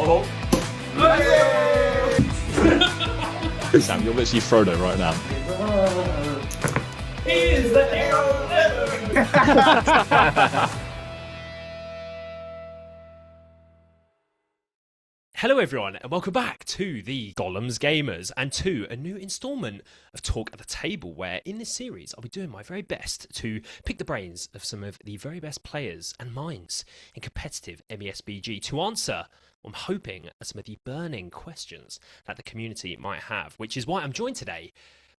Sam, you're literally Frodo right now. He's the hero. Hello everyone and welcome back to the Gollum's Gamers and to a new instalment of Talk at the Table, where in this series I'll be doing my very best to pick the brains of some of the very best players and minds in competitive MESBG to answer, I'm hoping, some of the burning questions that the community might have, which is why I'm joined today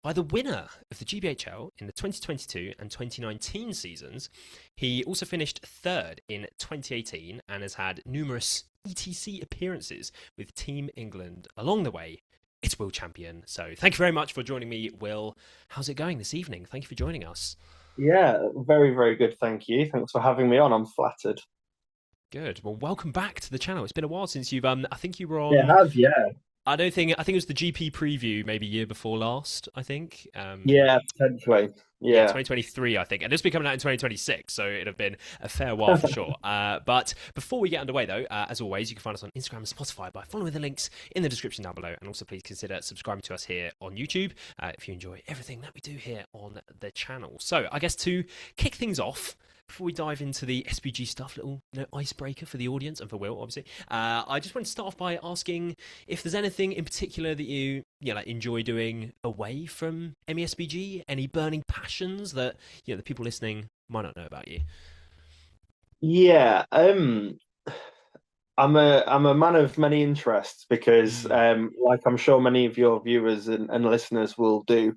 by the winner of the GBHL in the 2022 and 2019 seasons. He also finished third in 2018 and has had numerous ETC appearances with Team England along the way. It's Will Champion. So thank you very much for joining me, Will. How's it going this evening? Thank you for joining us. Yeah, very, very good. Thank you. Thanks for having me on. I'm flattered. Good. Well, welcome back to the channel. It's been a while since you've I think you were on. It has, yeah. I think it was the GP preview maybe year before last, I think. Yeah, potentially. Yeah. 2023, I think. And this will be coming out in 2026, so it'd have been a fair while for sure. But before we get underway, though, as always, you can find us on Instagram and Spotify by following the links in the description down below. And also please consider subscribing to us here on YouTube if you enjoy everything that we do here on the channel. So I guess to kick things off, before we dive into the SBG stuff, little icebreaker for the audience and for Will, obviously, I just want to start off by asking if there's anything in particular that you enjoy doing away from MESBG, any burning passions that the people listening might not know about you. Yeah, I'm a man of many interests because, like I'm sure many of your viewers and listeners will do,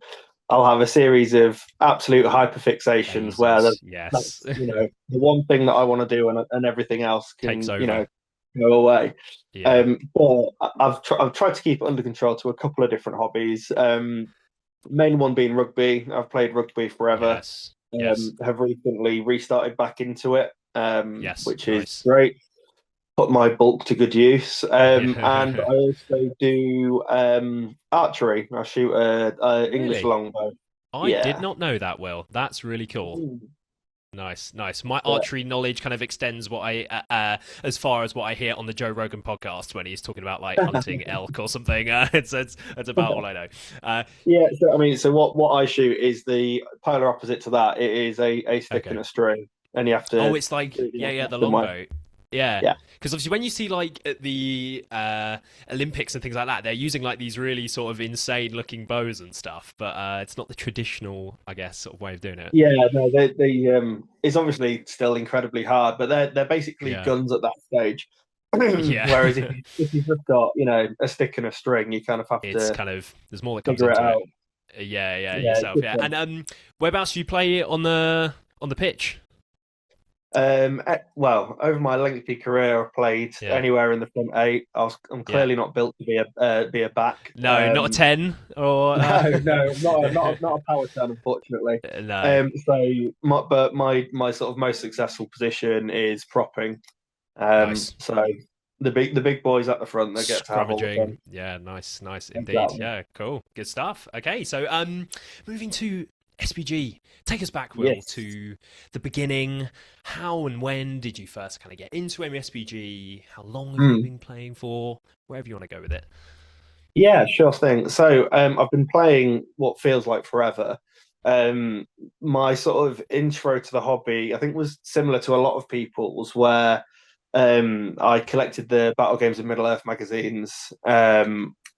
I'll have a series of absolute hyperfixations where that's the one thing that I want to do, and everything else can go away. Yeah. But I've tried to keep it under control to a couple of different hobbies. Main one being rugby. I've played rugby forever. Yes. Have recently restarted back into it. Which is nice. great. Put my bulk to good use. And I also do archery. I shoot a English longbow. I did not know that, Will. That's really cool. Ooh. Nice. My archery knowledge kind of extends as far as what I hear on the Joe Rogan podcast when he's talking about like hunting elk or something. It's about all I know. So what I shoot is the polar opposite to that. It is a stick and a string, and you have to. Oh, it's like the longbow. Yeah. Because obviously when you see like at the Olympics and things like that, they're using like these really sort of insane looking bows and stuff, but it's not the traditional, I guess, sort of way of doing it. Yeah, no, they it's obviously still incredibly hard, but they're basically guns at that stage. Whereas if you've just got a stick and a string, you kind of have it's to. kind of there's more that comes into it. Yourself. Yeah. And whereabouts do you play on the pitch? Well, over my lengthy career, I've played anywhere in the front eight. I'm clearly not built to be a back. No, not a 10 or no, not a power 10, unfortunately. No. So my sort of most successful position is propping. Nice. So the big boys at the front, they get to have all the fun. Yeah, nice indeed. Exactly. Yeah, cool, good stuff. Okay, so moving to SBG, take us back, Will, to the beginning. How and when did you first kind of get into MESBG? How long have you been playing for? Wherever you want to go with it. Yeah, sure thing. So I've been playing what feels like forever. My sort of intro to the hobby, I think, was similar to a lot of people's, where I collected the Battle Games of Middle-earth magazines,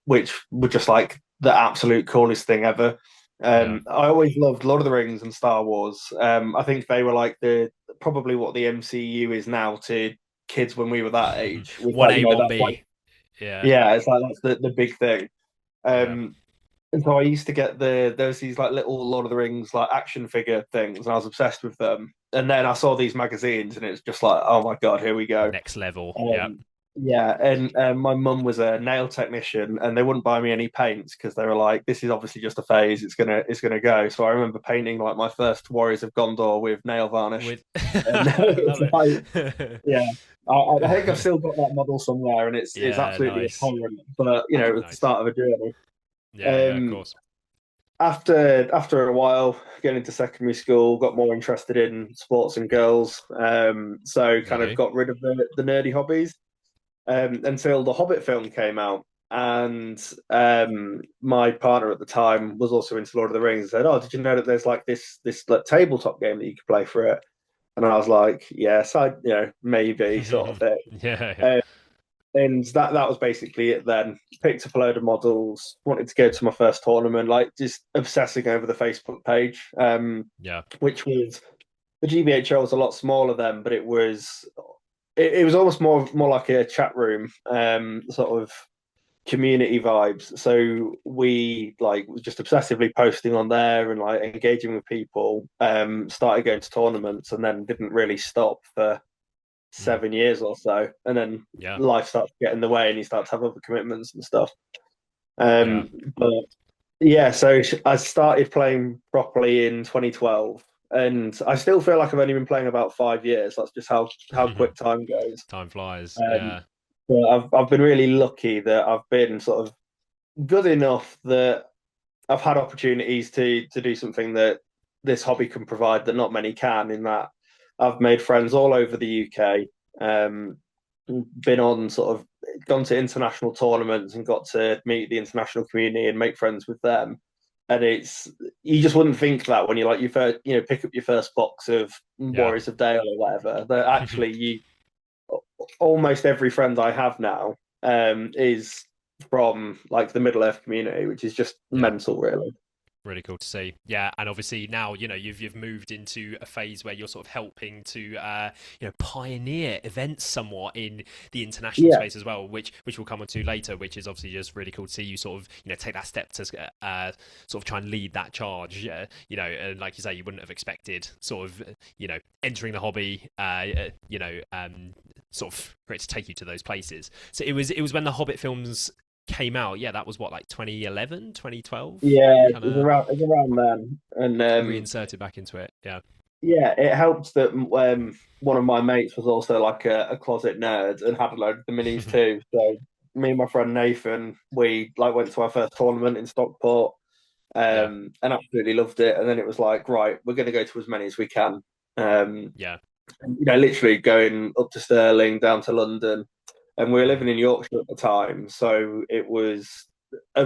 which were just like the absolute coolest thing ever. I always loved Lord of the Rings and Star Wars. I think they were like probably what the MCU is now to kids when we were that age. 1A, 1B. Yeah, it's like that's the big thing. And so I used to get there's these like little Lord of the Rings like action figure things, and I was obsessed with them. And then I saw these magazines, and it's just like, oh my god, here we go, next level. Yeah, and my mum was a nail technician, and they wouldn't buy me any paints because they were like, "This is obviously just a phase. It's gonna go." So I remember painting like my first Warriors of Gondor with nail varnish. I think I've still got that model somewhere, and it's absolutely abhorrent. But it was the start of a journey. Yeah, of course. After a while, getting into secondary school, got more interested in sports and girls. So kind of got rid of the nerdy hobbies. until the Hobbit film came out. And my partner at the time was also into Lord of the Rings and said, "Oh, did you know that there's like this like, tabletop game that you could play for it?" And I was like, "Yes, maybe sort of thing." Yeah. Uh, and that was basically it then. Picked up a load of models, wanted to go to my first tournament, like just obsessing over the Facebook page, Yeah. which was the GBHL was a lot smaller then, but it was almost more like a chat room, sort of community vibes. So we like was just obsessively posting on there and like engaging with people. Started going to tournaments and then didn't really stop for 7 years or so. And then Yeah. life starts to get in the way and you start to have other commitments and stuff. Yeah. But yeah, so I started playing properly in 2012. And I still feel like I've only been playing about 5 years. That's just how quick time goes. Time flies. Um, Yeah. but I've been really lucky that I've been sort of good enough that I've had opportunities to do something that this hobby can provide that not many can. In that, I've made friends all over the UK. Been on sort of gone to international tournaments and got to meet the international community and make friends with them. And it's you just wouldn't think that when you like you first pick up your first box of Yeah. Warriors of Dale or whatever. That actually you almost every friend I have now is from like the Middle Earth community, which is just Yeah. mental, really. Really cool to see. Yeah, and obviously now you've moved into a phase where you're sort of helping to pioneer events somewhat in the international Yeah, space as well, which we'll come on to later. Which is obviously just really cool to see you sort of take that step to sort of try and lead that charge. Yeah, and like you say, you wouldn't have expected sort of entering the hobby. Sort of for it to take you to those places. So it was when the Hobbit films came out. Yeah, that was what, like 2011, 2012. yeah, Kind of it was around then, and reinserted back into it. Yeah. yeah, it helped that one of my mates was also like a closet nerd and had a load of the minis too. So me and my friend Nathan, we like went to our first tournament in Stockport, Yeah. and absolutely loved it. And then it was like, right, we're going to go to as many as we can. Yeah. Literally going up to Stirling, down to London, and we were living Mhm. in Yorkshire at the time, so it was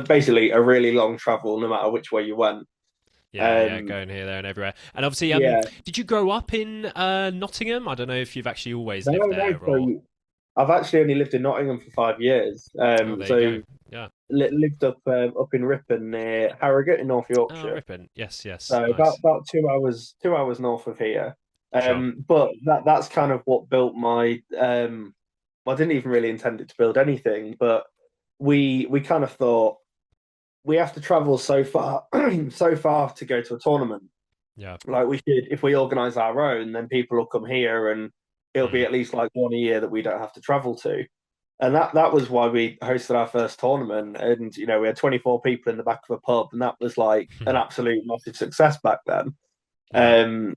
basically a really long travel, no matter which way you went. Yeah, Um, going here, there, and everywhere. And obviously, yeah, did you grow up in Nottingham? I don't know if you've actually always lived no. there or. So I've actually only lived in Nottingham for 5 years. Oh, there you So go. Yeah. lived up in Ripon near Harrogate in North Oh, Yorkshire. Ripon. Yes, So nice. about 2 hours north of here. Sure. But that's kind of what built my. I didn't even really intend it to build anything, but we kind of thought we have to travel so far so far to go to a tournament. Yeah. Like we should, if we organize our own, then people will come here, and it'll be Mhm. at least like one a year that we don't have to travel to. And that was why we hosted our first tournament. And we had 24 people in the back of a pub, and that was like an absolute massive success back then. Yeah. Um,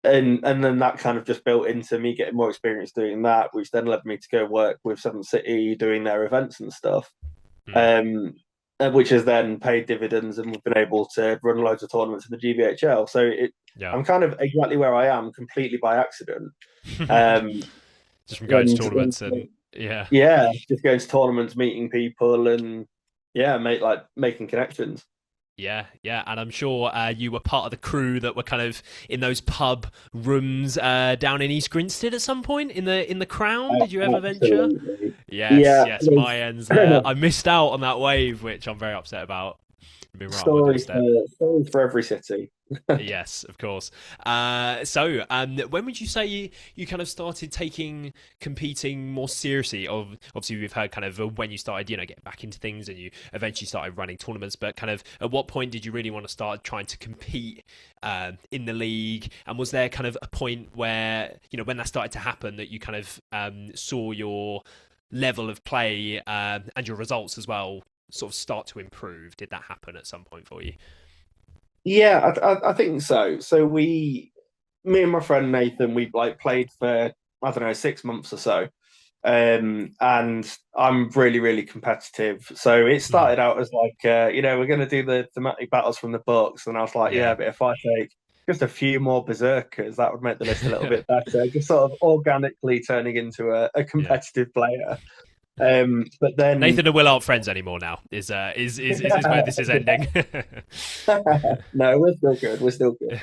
and then that kind of just built into me getting more experience doing that, which then led me to go work with Seven City doing their events and stuff. Mm. Which has then paid dividends, and we've been able to run loads of tournaments in the GBHL. So Yeah. I'm kind of exactly where I am, completely by accident. Um, Just from going to and tournaments and yeah. yeah, just going to tournaments, meeting people, and yeah, making connections. Yeah, and I'm sure you were part of the crew that were kind of in those pub rooms down in East Grinstead at some point in the Crown. Did you ever venture? Absolutely. Yes, Yeah, yes, my there's ends there. I missed out on that wave, which I'm very upset about. Been right on my doorstep. stories for every city. Yes, of course. When would you say you kind of started taking competing more seriously? Obviously, we've heard kind of when you started, get back into things, and you eventually started running tournaments. But kind of at what point did you really want to start trying to compete in the league? And was there kind of a point where when that started to happen that you kind of saw your level of play and your results as well sort of start to improve? Did that happen at some point for you? Yeah, I think so. So me and my friend Nathan, we like played for I don't know 6 months or so, and I'm really really competitive. So it Mhm. started out as like we're going to do the thematic battles from the books, and I was like, yeah, Yeah. but if I take just a few more berserkers, that would make the list a little bit better. Just sort of organically turning into a Yeah. competitive player. But then Nathan and Will aren't friends anymore now. Is where this is ending. no, we're still good. We're still good.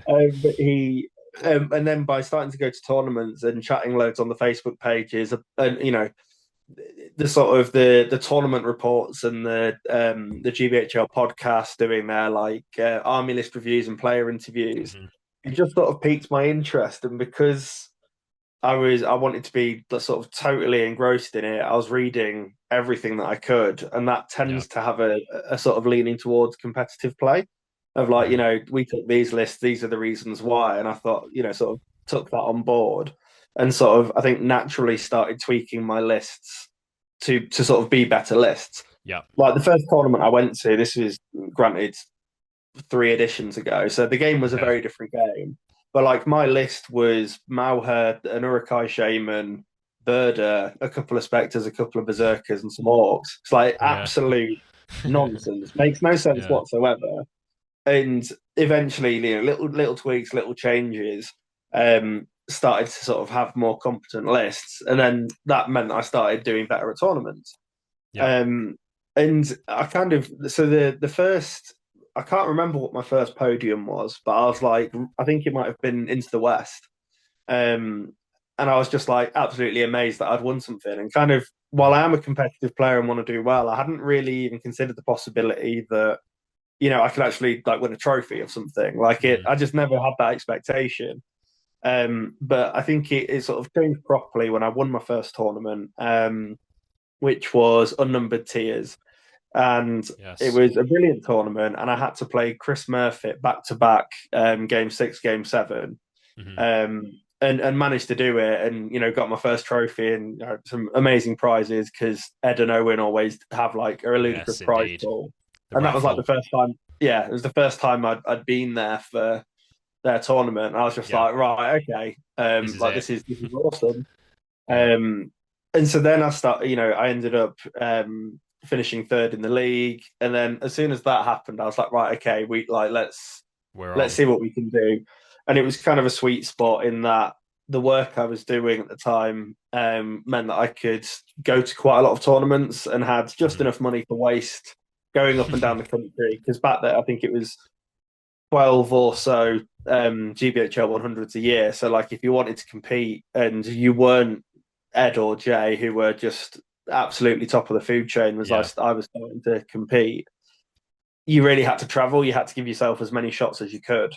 But he, and then by starting to go to tournaments and chatting loads on the Facebook pages, and the sort of the tournament reports and the GBHL podcast doing their like army list reviews and player interviews, it just sort of piqued my interest. And because I wanted to be sort of totally engrossed in it, I was reading everything that I could, and that tends to have a sort of leaning towards competitive play. Of like, we took these lists, these are the reasons why, and I thought, sort of took that on board, and sort of I think naturally started tweaking my lists to sort of be better lists. Yeah. Like the first tournament I went to, this was granted 3 editions ago, so the game was a very different game. But like my list was Mauher, an Urukai Shaman, Birder, a couple of Spectres, a couple of Berserkers, and some Orcs. It's like absolute nonsense. Makes no sense whatsoever. And eventually, little tweaks, little changes, started to sort of have more competent lists, and then that meant I started doing better at tournaments. And I kind of the first, I can't remember what my first podium was, but I was like, I think it might have been Into the West, and I was just like absolutely amazed that I'd won something. And kind of while I am a competitive player and want to do well, I hadn't really even considered the possibility that I could actually like win a trophy or something like it. I just never had that expectation. But I think it sort of changed properly when I won my first tournament, which was Unnumbered Tears. And it was a brilliant tournament. And I had to play Chris Murphy back to back, game 6, game 7. And managed to do it, and got my first trophy and some amazing prizes, because Ed and Owen always have like a ludicrous prize pool. And that was like the first time. Yeah, it was the first time I'd been there for their tournament. I was just like, right, okay, this is awesome. And so then I ended up finishing 3rd in the league, and then as soon as that happened, I was like, right, okay, let's see what we can do. And it was kind of a sweet spot in that the work I was doing at the time meant that I could go to quite a lot of tournaments and had just enough money to waste going up and down the country, because back there I think it was 12 or so GBHL 100s a year. So like if you wanted to compete and you weren't Ed or Jay, who were just absolutely top of the food chain, I was starting to compete, you really had to travel. You had to give yourself as many shots as you could.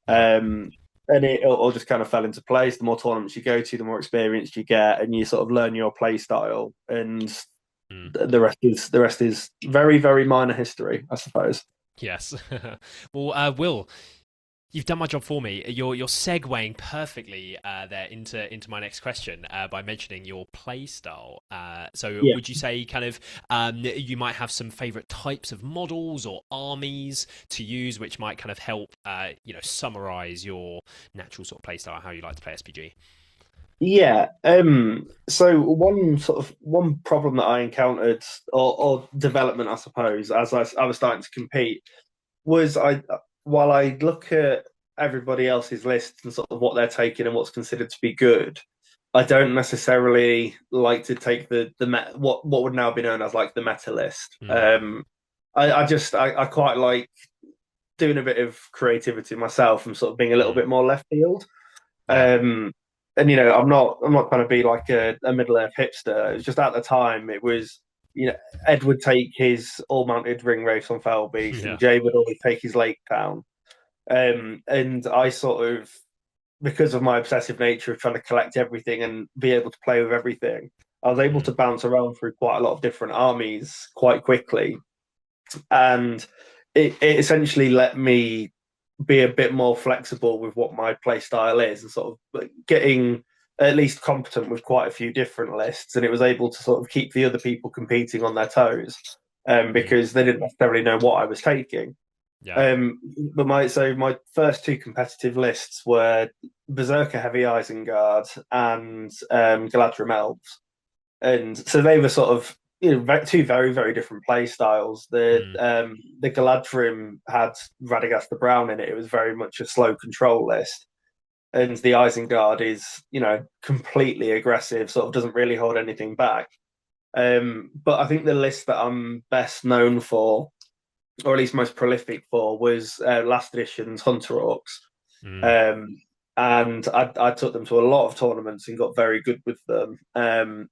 And it all just kind of fell into place. The more tournaments you go to, the more experience you get, and you sort of learn your play style, and the rest is very, very minor history, I suppose. Yes. Well, Will, you've done my job for me. You're segueing perfectly there into my next question by mentioning your play style. Would you say kind of you might have some favorite types of models or armies to use, which might kind of help summarize your natural sort of play style, how you like to play SBG? Yeah. So one problem that I encountered, or development, I suppose, as I was starting to compete, was while I look at everybody else's lists and sort of what they're taking and what's considered to be good, I don't necessarily like to take what would now be known as like the meta list. I quite like doing a bit of creativity myself and sort of being a little bit more left field. And I'm not trying to be like a Middle-earth hipster. It was just at the time it was, Ed would take his all-mounted ring wraiths on Fell Beast, and Jay would always take his Lake Town. And I sort of, because of my obsessive nature of trying to collect everything and be able to play with everything, I was able to bounce around through quite a lot of different armies quite quickly. And it essentially let me be a bit more flexible with what my play style is, and sort of getting at least competent with quite a few different lists. And it was able to sort of keep the other people competing on their toes, because they didn't necessarily know what I was taking. But my first 2 competitive lists were Berserker Heavy Isengard and Galadrim Elves. And so they were sort of 2 very, very different play styles. The Galadrim had Radagast the Brown in it. It was very much a slow control list. And the Isengard is, completely aggressive, sort of doesn't really hold anything back. But I think the list that I'm best known for, or at least most prolific for, was last edition's Hunter Orcs. Mm. Um, and I took them to a lot of tournaments and got very good with them. And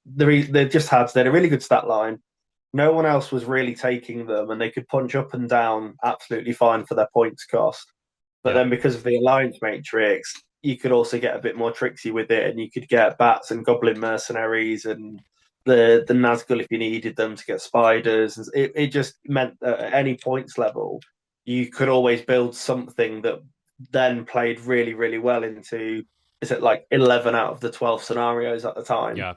they had a really good stat line. No one else was really taking them, and they could punch up and down absolutely fine for their points cost. But Yeah. then because of the alliance matrix, you could also get a bit more tricksy with it, and you could get bats and goblin mercenaries and the Nazgul if you needed them to get spiders. It just meant that at any points level, you could always build something that then played really, really well into, is it like 11 out of the 12 scenarios at the time. Yeah.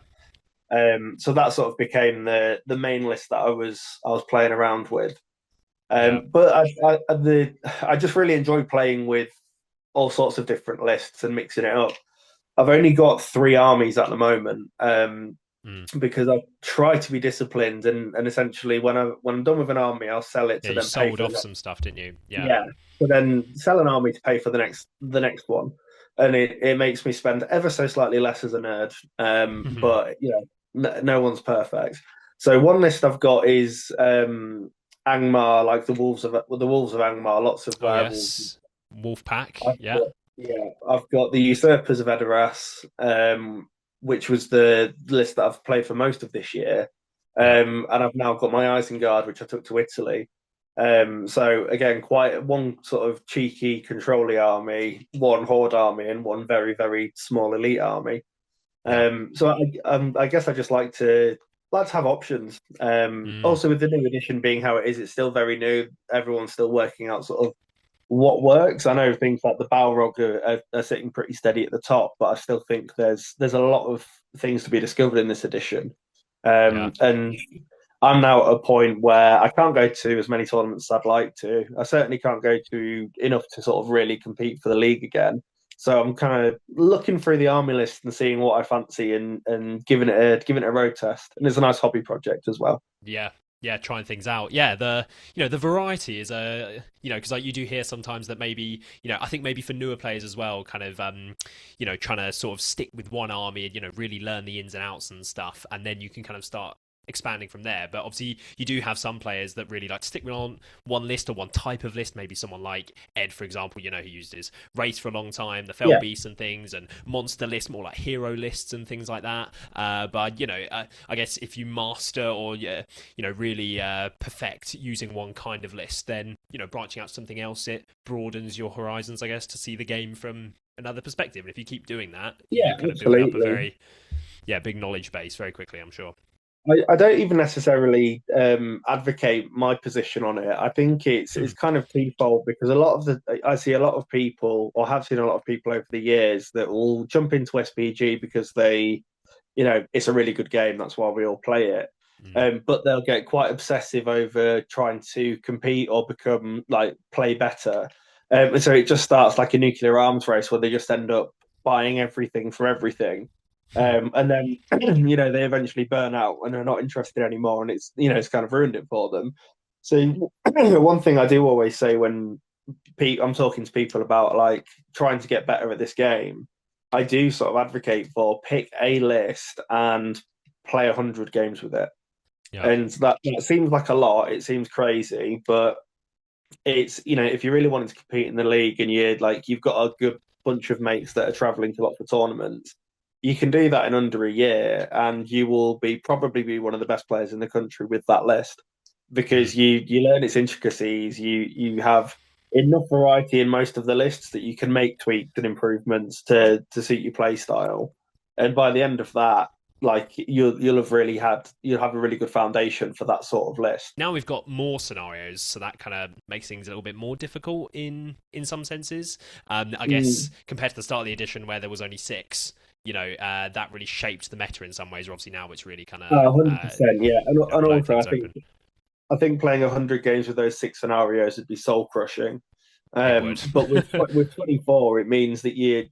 So that sort of became the main list that I was playing around with. Yeah. But I just really enjoy playing with all sorts of different lists and mixing it up. I've only got 3 armies at the moment, because I try to be disciplined, and essentially when I'm done with an army, I'll sell it Yeah, to you then pay sold for off some stuff, didn't you? Yeah. yeah, so then sell an army to pay for the next one, and it makes me spend ever so slightly less as a nerd. But no one's perfect. So one list I've got is Angmar, like the wolves of Angmar, lots of Oh werewolves. yes. Wolf pack. I've Yeah. got, yeah, I've got the usurpers of Edoras, which was the list that I've played for most of this year. Yeah. And I've now got my Isengard, which I took to Italy. So again, quite one sort of cheeky controlly army, one horde army, and one very, very small elite army. Yeah. I guess I just like to have options. Mm. Also, with the new edition being how it is, it's still very new. Everyone's still working out sort of what works. I know things like the Balrog are sitting pretty steady at the top, but I still think there's a lot of things to be discovered in this edition. Yeah. And I'm now at a point where I can't go to as many tournaments as I'd like to. I certainly can't go to enough to sort of really compete for the league again. So I'm kind of looking through the army list and seeing what I fancy, and giving it a road test. And it's a nice hobby project as well. Yeah. Yeah, trying things out. Yeah, the variety is because like you do hear sometimes that maybe I think maybe for newer players as well, kind of trying to sort of stick with one army and really learn the ins and outs and stuff, and then you can kind of start expanding from there. But obviously you do have some players that really like to stick on one list or one type of list. Maybe someone like Ed, for example, who used his race for a long time, the fell Yeah, beasts and things, and monster list, more like hero lists and things like that. But I guess if you master or really perfect using one kind of list, then branching out to something else, it broadens your horizons, I guess, to see the game from another perspective. And if you keep doing that, yeah, you kind of build up a absolutely. very big knowledge base very quickly, I'm sure. I don't even necessarily advocate my position on it. I think it's kind of twofold, because I see a lot of people, or have seen a lot of people over the years, that will jump into SBG because it's a really good game. That's why we all play it. Mm. But they'll get quite obsessive over trying to compete or become like play better. And so it just starts like a nuclear arms race where they just end up buying everything for everything. And then they eventually burn out and are not interested anymore, and it's kind of ruined it for them. So one thing I do always say when I'm talking to people about like trying to get better at this game, I do sort of advocate for pick a list and play 100 games with it. Yeah. And that seems like a lot. It seems crazy, but it's if you really wanted to compete in the league and you've got a good bunch of mates that are traveling to lots of tournaments, you can do that in under a year, and you will probably be one of the best players in the country with that list, Mm. because you learn its intricacies. You have enough variety in most of the lists that you can make tweaks and improvements to suit your play style. And by the end of that, like you'll have a really good foundation for that sort of list. Now we've got more scenarios, so that kind of makes things a little bit more difficult in some senses. I guess compared to the start of the edition where there was only six, that really shaped the meta in some ways. Or obviously now it's really kind of 100%, yeah. And blown also, things open. I think playing 100 games with those 6 scenarios would be soul crushing. It would. But with 24, it means that you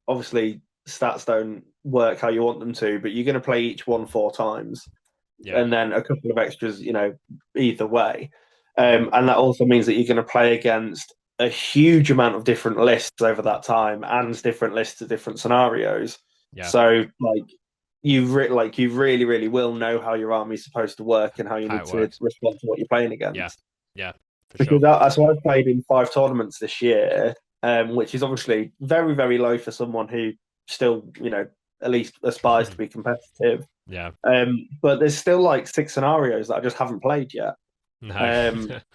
obviously stats don't work how you want them to, but you're going to play each one 4 times, Yeah. and then a couple of extras, either way. And that also means that you're going to play against a huge amount of different lists over that time, and different lists of different scenarios. Yeah. So, like, you really will know how your army's supposed to work and how you How need it to works. respond to what you're playing Yeah, against. yeah, for Because sure. so I've played in 5 tournaments this year, which is obviously very low for someone who still, at least aspires to be competitive. Yeah, But there's still like 6 scenarios that I just haven't played yet. no.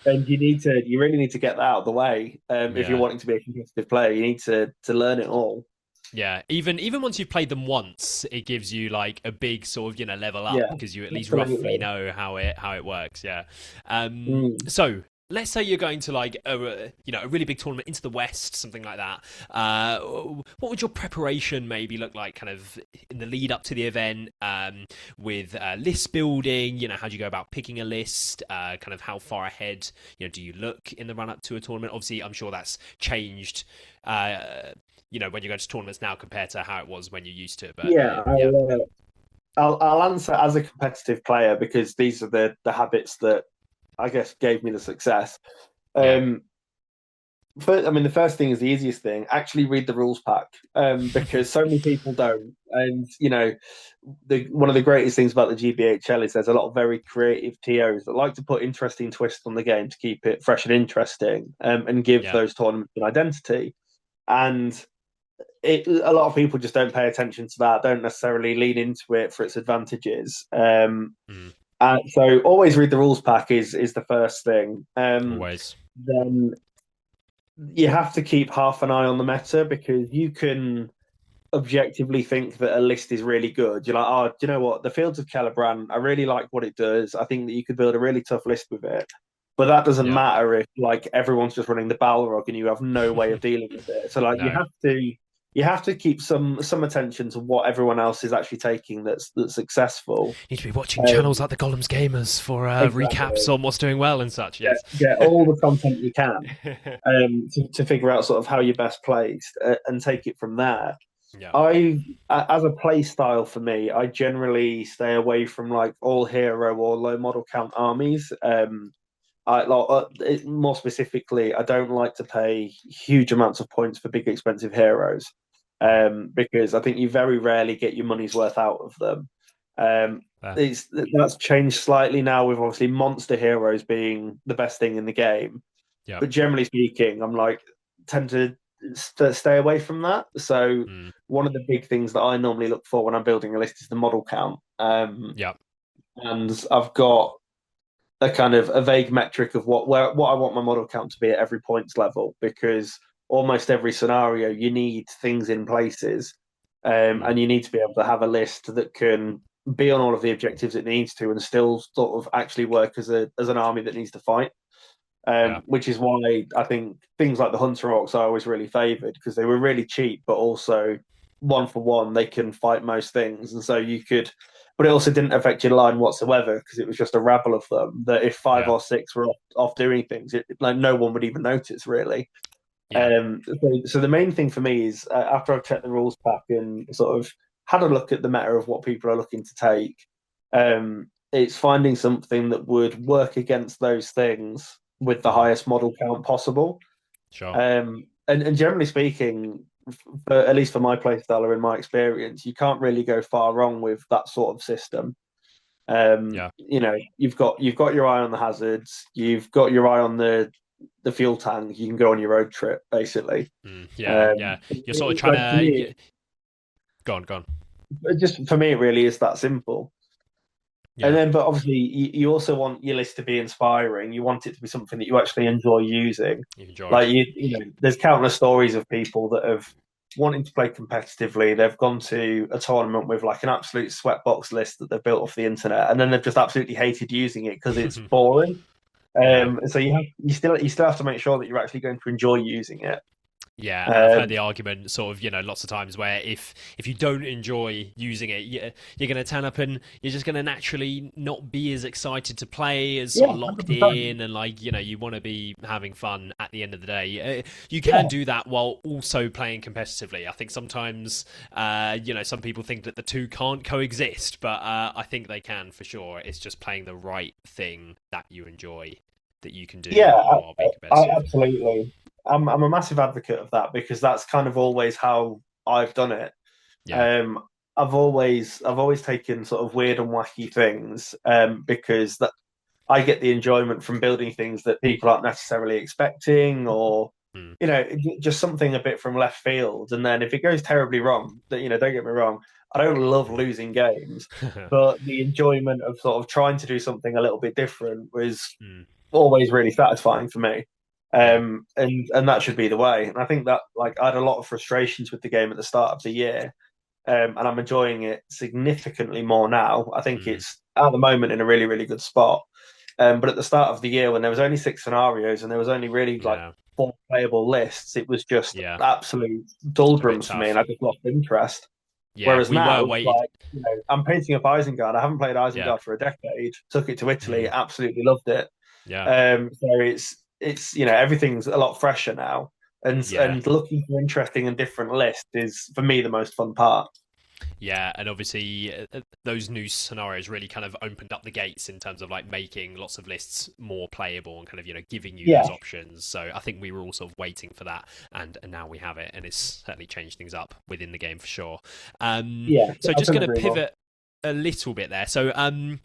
And you really need to get that out of the way. If you're Yeah. wanting to be a competitive player, you need to learn it all. Yeah, even once you've played them once, it gives you like a big sort of level up Yeah, because you at least roughly absolutely. know how it works. Yeah. Mm. So let's say you're going to like a really big tournament into the West, something like that. What would your preparation maybe look like, kind of in the lead up to the event, with list building? How do you go about picking a list? Kind of how far ahead do you look in the run up to a tournament? Obviously, I'm sure that's changed. When you go to tournaments now compared to how it was when you used to. But Yeah, yeah, I'll answer as a competitive player because these are the habits that I guess gave me the success. yeah, Um, the first thing is the easiest thing. Actually, read the rules pack, because so many people don't. And one of the greatest things about the GBHL is there's a lot of very creative TOs that like to put interesting twists on the game to keep it fresh and interesting, and give yeah, those tournaments an identity. And a lot of people just don't pay attention to that, don't necessarily lean into it for its advantages. mm, So always read the rules pack is the first thing. always, Then you have to keep half an eye on the meta because you can objectively think that a list is really good. You're like, oh, do you know what? The Fields of Celebrant, I really like what it does. I think that you could build a really tough list with it. But that doesn't yeah, matter if like everyone's just running the Balrog and you have no way of dealing with it. So like no. you have to keep some attention to what everyone else is actually taking that's successful. Need to be watching channels Um, like the Gollum's Gamers for recaps exactly. on what's doing well and such. Yes. Get all the content you can, to figure out sort of how you're best placed, and take it from there. Yeah. As a play style for me, I generally stay away from like all hero or low model count armies. More specifically, I don't like to pay huge amounts of points for big expensive heroes, Mm, because I think you very rarely get your money's worth out of them. Um, fair. that's changed slightly now with obviously monster heroes being the best thing in the game. Yeah. But generally speaking, I'm like tend to stay away from that. So Mm, one of the big things that I normally look for when I'm building a list is the model count. yeah. And I've got a kind of a vague metric of what I want my model count to be at every points level, because almost every scenario you need things in places, Mm, and you need to be able to have a list that can be on all of the objectives it needs to and still sort of actually work as an army that needs to fight. yeah. Which is why I think things like the Hunter Orcs I always really favoured, because they were really cheap, but also one for one they can fight most things, and so you could. But it also didn't affect your line whatsoever because it was just a rabble of them. That if five Yeah. or six were off doing things, like no one would even notice really. Yeah. So the main thing for me is, after I've checked the rules pack and sort of had a look at the meta of what people are looking to take, it's finding something that would work against those things with the Mm, highest model count possible. sure. And generally speaking, at least for my playstyle or in my experience, you can't really go far wrong with that sort of system. Yeah. You've got your eye on the hazards, you've got your eye on the fuel tank. You can go on your road trip basically. Yeah. Yeah. You're sort of trying Like for to. me, Go on. Go on. just for me, it really is that simple. And Yeah. then, but obviously, you also want your list to be inspiring. You want it to be something that you actually enjoy using. You enjoy. Like there's countless stories of people that have wanting to play competitively. They've gone to a tournament with like an absolute sweatbox list that they've built off the internet, and then they've just absolutely hated using it because it's boring. Yeah. So you still have to make sure that you're actually going to enjoy using it. Yeah, and I've heard Um, the argument sort of, lots of times where if you don't enjoy using it, you're going to turn up and you're just going to naturally not be as excited to play, as yeah, sort of locked 100%. in, and like, you want to be having fun at the end of the day. You can Yeah, do that while also playing competitively. I think sometimes, some people think that the two can't coexist, but I think they can for sure. It's just playing the right thing that you enjoy that you can do yeah, while being competitive. absolutely. I'm a massive advocate of that because that's kind of always how I've done it. Yeah. Um, I've always taken sort of weird and wacky things, because that I get the enjoyment from building things that people aren't necessarily expecting, or Mm. just something a bit from left field. And then if it goes terribly wrong, don't get me wrong, I don't love losing games, but the enjoyment of sort of trying to do something a little bit different was Mm. always really satisfying for me. Yeah. And that should be the way. And I think that, like, I had a lot of frustrations with the game at the start of the year, and I'm enjoying it significantly more now. I think Mm. it's at the moment in a really, really good spot. But at the start of the year, when there was only 6 scenarios and there was only really like Yeah. 4 playable lists, it was just Yeah. absolute A bit doldrums for me, and tough. I just lost interest. Yeah. Whereas We were now, it's waiting. like, I'm painting up Isengard. I haven't played Yeah. Isengard for a decade. Took it to Italy, Mm. absolutely loved it. Yeah. So it's everything's a lot fresher now, Yeah. and looking for interesting and different lists is for me the most fun part. Yeah, and obviously those new scenarios really kind of opened up the gates in terms of like making lots of lists more playable and kind of giving you Yeah, those options. So I think we were all sort of waiting for that, and now we have it, and it's certainly changed things up within the game for sure. yeah, So I just couldn't going to agree more. pivot a little bit there. So Mhm.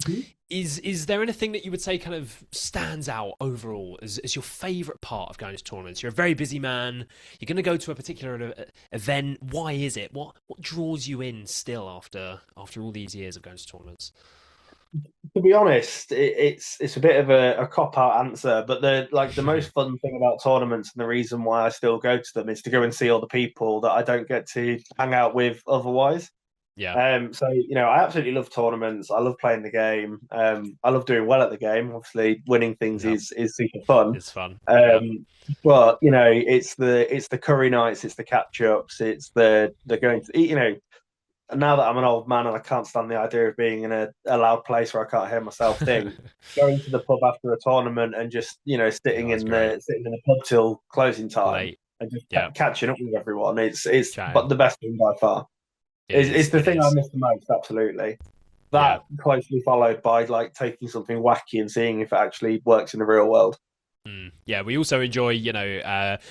is there anything that you would say kind of stands out overall as your favourite part of going to tournaments? You're a very busy man. You're going to go to a particular event. Why is it? What draws you in still after all these years of going to tournaments? To be honest, it's a bit of a cop out answer, but the most fun thing about tournaments, and the reason why I still go to them, is to go and see all the people that I don't get to hang out with otherwise. Yeah, So I absolutely love tournaments. I love playing the game. I love doing well at the game. Obviously, winning things yeah, is super fun. it's fun. Yeah, But it's the curry nights, it's the catch ups, it's the going to eat. Now that I'm an old man and I can't stand the idea of being in a loud place where I can't hear myself think, going to the pub after a tournament and just yeah, sitting that's in great. the pub till closing time Late. and just Yeah, catching up with everyone. It's but chatting. the best thing by far. It It's is. the It thing I is. miss the most. Absolutely, Yeah. that closely followed by like taking something wacky and seeing if it actually works in the real world. Yeah, we also enjoy,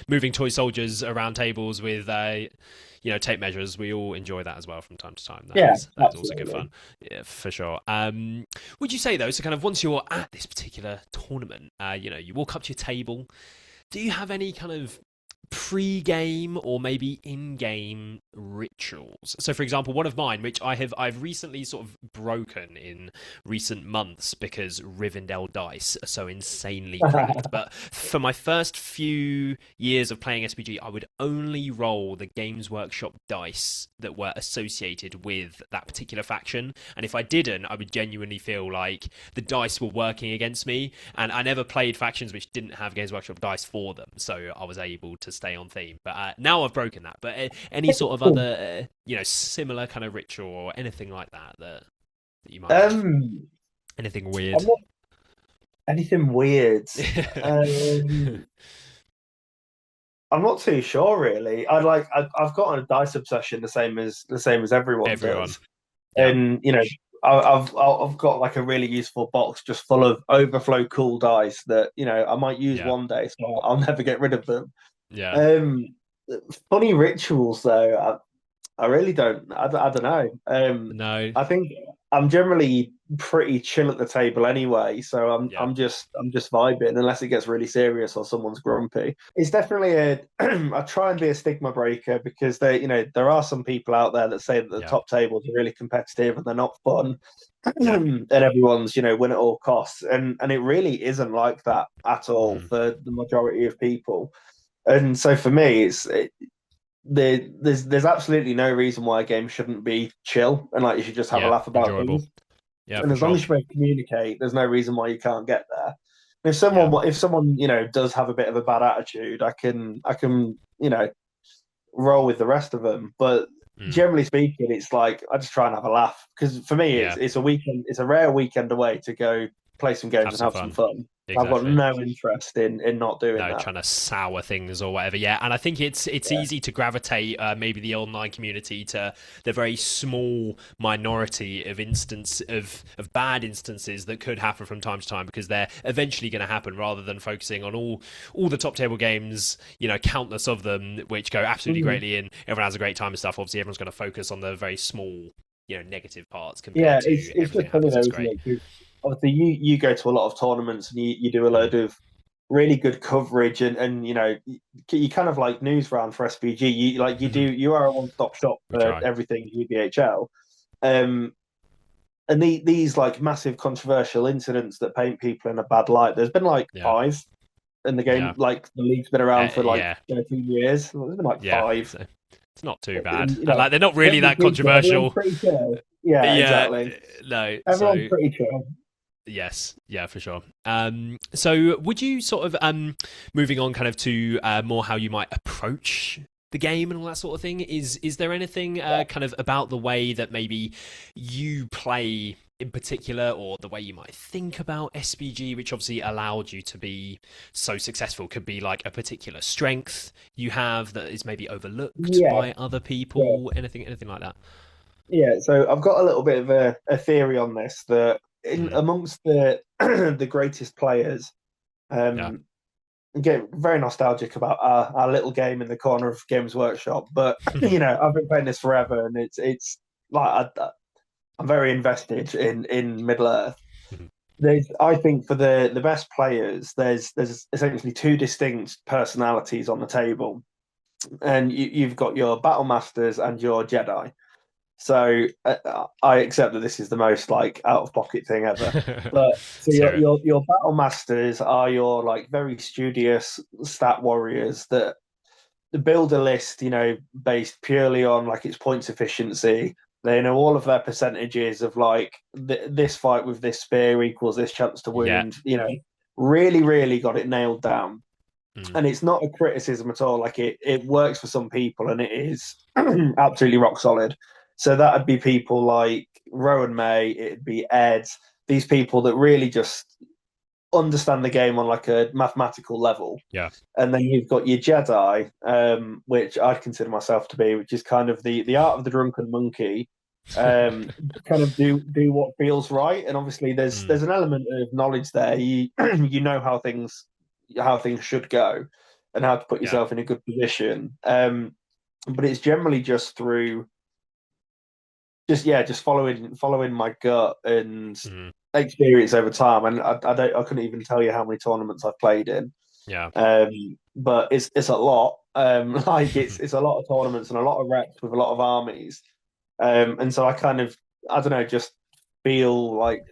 moving toy soldiers around tables with, tape measures. We all enjoy that as well from time to time. Yeah, That is also good absolutely. fun, yeah, for sure. Would you say though? So, kind of once you're at this particular tournament, you walk up to your table. Do you have any kind of pre-game or maybe in-game rituals? So for example, one of mine, which I've recently sort of broken in recent months because Rivendell dice are so insanely cracked, but for my first few years of playing SBG, I would only roll the Games Workshop dice that were associated with that particular faction, and if I didn't, I would genuinely feel like the dice were working against me, and I never played factions which didn't have Games Workshop dice for them, so I was able to stay on theme. But now I've broken that. But any sort of other, similar kind of ritual or anything like that you might have? um, Anything I'm weird? not anything weird. Um, I'm not too sure really. I've got a dice obsession the same as everyone Everyone. does, Yeah. and I've got like a really useful box just full of overflow cool dice that I might use Yeah. one day, so I'll never get rid of them. Yeah. Um, Funny rituals though. I really don't. I don't know. No. I think I'm generally pretty chill at the table anyway, so I'm Yeah. I'm just I'm just vibing unless it gets really serious or someone's grumpy. It's definitely a I try and be a stigma breaker because there are some people out there that say that the Yeah. top tables are really competitive and they're not fun, Yeah. and everyone's win at all costs, and it really isn't like that at all Mm. for the majority of people. And so for me, there's absolutely no reason why a game shouldn't be chill and like you should just have a Yeah. laugh about Enjoyable. things. Yeah, And for as long sure. as you both communicate, there's no reason why you can't get there. Yeah. If someone does have a bit of a bad attitude, I can roll with the rest of them. But Mm. generally speaking, it's like I just try and have a laugh because for me, Yeah. it's a weekend. It's a rare weekend away to go play some games Have and some have some fun. fun. I've got Exactly. no interest in not doing No, that. trying to sour things or whatever. Yeah, and I think it's Yeah. easy to gravitate maybe the online community to the very small minority of of bad instances that could happen from time to time because they're eventually going to happen, rather than focusing on all the top table games, countless of them which go absolutely Mhm. greatly in. Everyone has a great time and stuff. Obviously, everyone's going to focus on the very small negative parts Yeah, compared to it's everything just that funny happens. though, That's isn't great. it? 'Cause obviously you go to a lot of tournaments and you do a Mm, load of really good coverage and you kind of like news round for SBG. You are a one stop shop we for try. everything UBHL. Um, and these like massive controversial incidents that paint people in a bad light. There's been like Yeah, five in the game. yeah, Like the league's been around for like yeah, 13 years. There's been like yeah. five. So it's not too bad, And, and like they're not really everyone's that pretty chill. Everyone's controversial. pretty chill. Yeah, Yeah, exactly. no. Everyone's So pretty chill. yes, yeah, for sure. So would you sort of moving on kind of to more how you might approach the game and all that sort of thing? Is there anything kind of about the way that maybe you play in particular, or the way you might think about SBG, which obviously allowed you to be so successful? Could be like a particular strength you have that is maybe overlooked Yeah, by other sure. people. Anything like that? Yeah, so I've got a little bit of a theory on this that in Mm, amongst the the greatest players, yeah. um, I get very nostalgic about our little game in the corner of Games Workshop. But I've been playing this forever, and it's like I'm very invested in Middle Earth. I think for the best players, there's essentially two distinct personalities on the table, and you've got your Battle Masters and your Jedi. So I accept that this is the most like out of pocket thing ever. But so Let's hear it. your battle masters are your like very studious stat warriors that build a list, based purely on like its points efficiency. They know all of their percentages of like this fight with this spear equals this chance to Yeah. wound. Really, really got it nailed down. Mm, And it's not a criticism at all. Like it works for some people, and it is absolutely rock solid. So that'd be people like Rowan May, it'd be Ed, these people that really just understand the game on like a mathematical level. yeah. And then you've got your Jedi, which I'd consider myself to be, which is kind of the art of the drunken monkey. Um, kind of do what feels right, and obviously Mm, there's an element of knowledge there. You you know how things should go, and how to put yeah. yourself in a good position. But it's generally just through just following my gut and Mm, experience over time. And I couldn't even tell you how many tournaments I've played in. yeah. But it's a lot. Like it's a lot of tournaments and a lot of reps with a lot of armies. And so I kind of I don't know, just feel like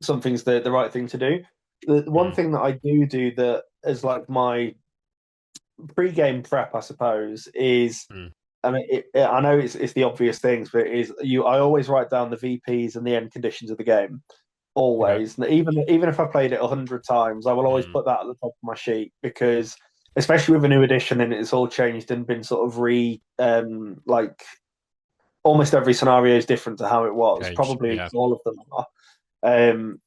something's the right thing to do. The one Mm, thing that I do that is like my pre-game prep, I suppose, is mm, I mean, I know it's the obvious things, but it is I always write down the VPs and the end conditions of the game. okay. Always, even if I played it 100 times, I will always Mm, put that at the top of my sheet because, especially with a new edition and it's all changed and been sort of like almost every scenario is different to how it was. change. Probably Yeah. all of them are.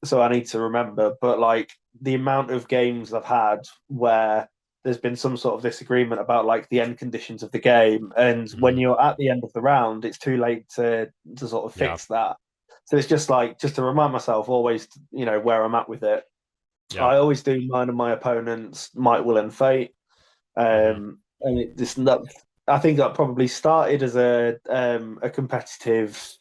So I need to remember, but like the amount of games I've had where there's been some sort of disagreement about like the end conditions of the game, and when Mm, you're at the end of the round, it's too late to sort of yeah. fix that. So it's just to remind myself always, where I'm at with it. Yeah. I always do mine and my opponents, might, will, and fate. Hmm. And it just I think that probably started as a competitive,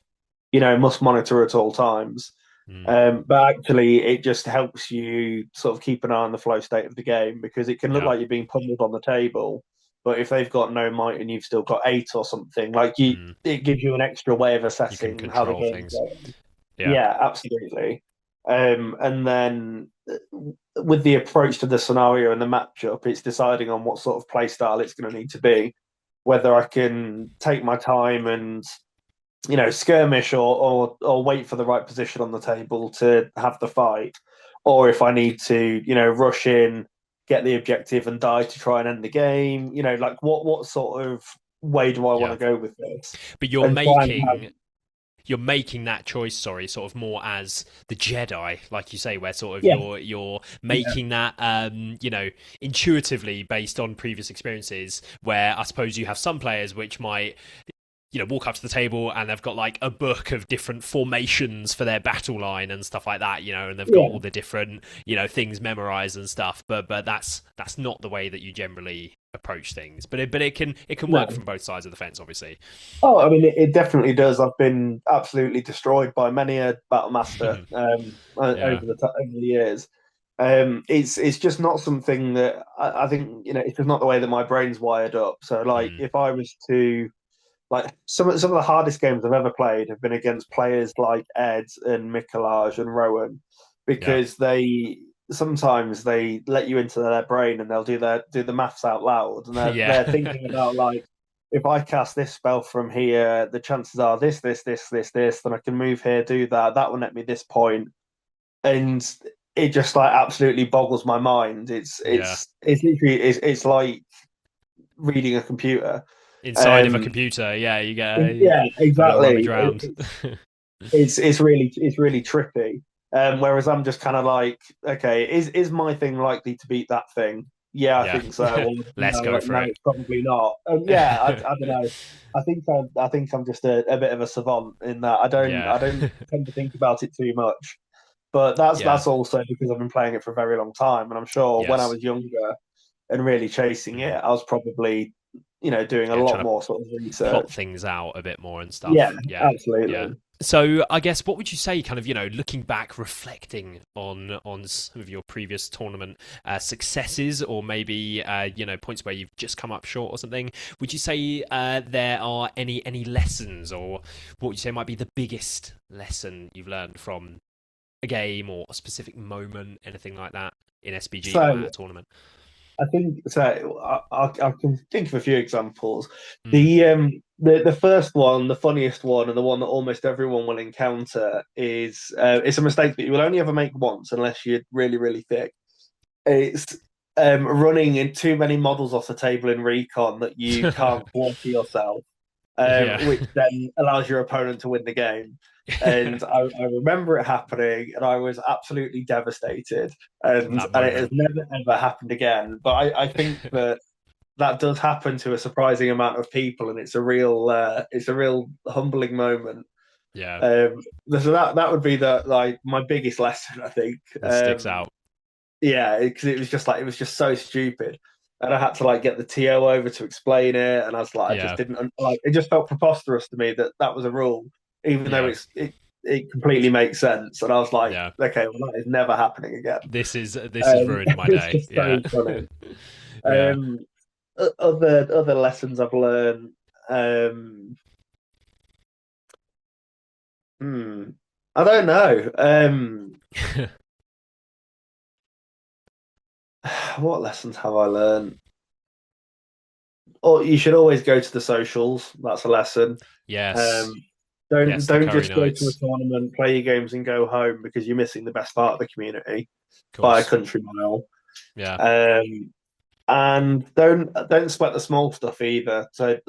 must monitor at all times. Mm, But actually, it just helps you sort of keep an eye on the flow state of the game because it can look yeah. like you're being pummeled on the table, but if they've got no might and you've still got eight or something, Mm, it gives you an extra way of you can assessing how the control game's things. going. Yeah. Yeah, absolutely. And then with the approach to the scenario and the matchup, it's deciding on what sort of play style it's going to need to be. Whether I can take my time and skirmish or wait for the right position on the table to have the fight, or if I need to rush in, get the objective, and die to try and end the game. Like what sort of way do I want Yeah. to go with this, But and try and have you're making that choice, sorry, sort of more as the Jedi, like you say, where sort of yeah you're yeah making that intuitively based on previous experiences, where I suppose you have some players which might walk up to the table and they've got like a book of different formations for their battle line and stuff like that, and they've got all the different, things memorized and stuff. But that's not the way that you generally approach things. But it can work from both sides of the fence, obviously. Oh, I mean, it definitely does. I've been absolutely destroyed by many a battle master over the years. It's just not something that I think, it's just not the way that my brain's wired up. So like if I was to, like, some of the hardest games I've ever played have been against players like Ed and Mikolaj and Rowan, because sometimes they let you into their brain and they'll do the maths out loud, and they're thinking about, like, if I cast this spell from here, the chances are this, then I can move here, do that. That will net me this point, and it just like absolutely boggles my mind. It's literally it's like reading a computer. Inside of a computer, you get exactly. It's really trippy. Whereas I'm just kind of like, okay, is my thing likely to beat that thing? Yeah, I think so. Well, Let's go for it. It's probably not. I don't know. I think I'm just a bit of a savant in that. I don't tend to think about it too much. But that's also because I've been playing it for a very long time, and I'm sure when I was younger and really chasing it, I was probably doing a lot more sort of research, plot things out a bit more and stuff. Yeah, absolutely. Yeah. So I guess what would you say, kind of, looking back, reflecting on some of your previous tournament successes, or maybe points where you've just come up short or something? Would you say there are any lessons, or what would you say might be the biggest lesson you've learned from a game or a specific moment, anything like that, in SBG or a tournament? I think so. I can think of a few examples. The first one, the funniest one, and the one that almost everyone will encounter is it's a mistake that you will only ever make once unless you're really, really thick. It's running in too many models off the table in Recon that you can't quarter yourself, which then allows your opponent to win the game. And I remember it happening, and I was absolutely devastated. And it has never ever happened again. But I think that does happen to a surprising amount of people, and it's a real humbling moment. Yeah. So that would be my biggest lesson, I think. It sticks out. Yeah, because it was just so stupid. And I had to get the TO over to explain it, and I was like, I just didn't it just felt preposterous to me that was a rule, even though it completely makes sense. And I was like, okay, well, that is never happening again. This is ruining my day. It's so funny. Other lessons I've learned. I don't know. What lessons have I learned? Oh, you should always go to the socials. That's a lesson. Yes. Don't just go to a tournament, play your games, and go home, because you're missing the best part of the community by a country mile. Yeah. And don't sweat the small stuff either. So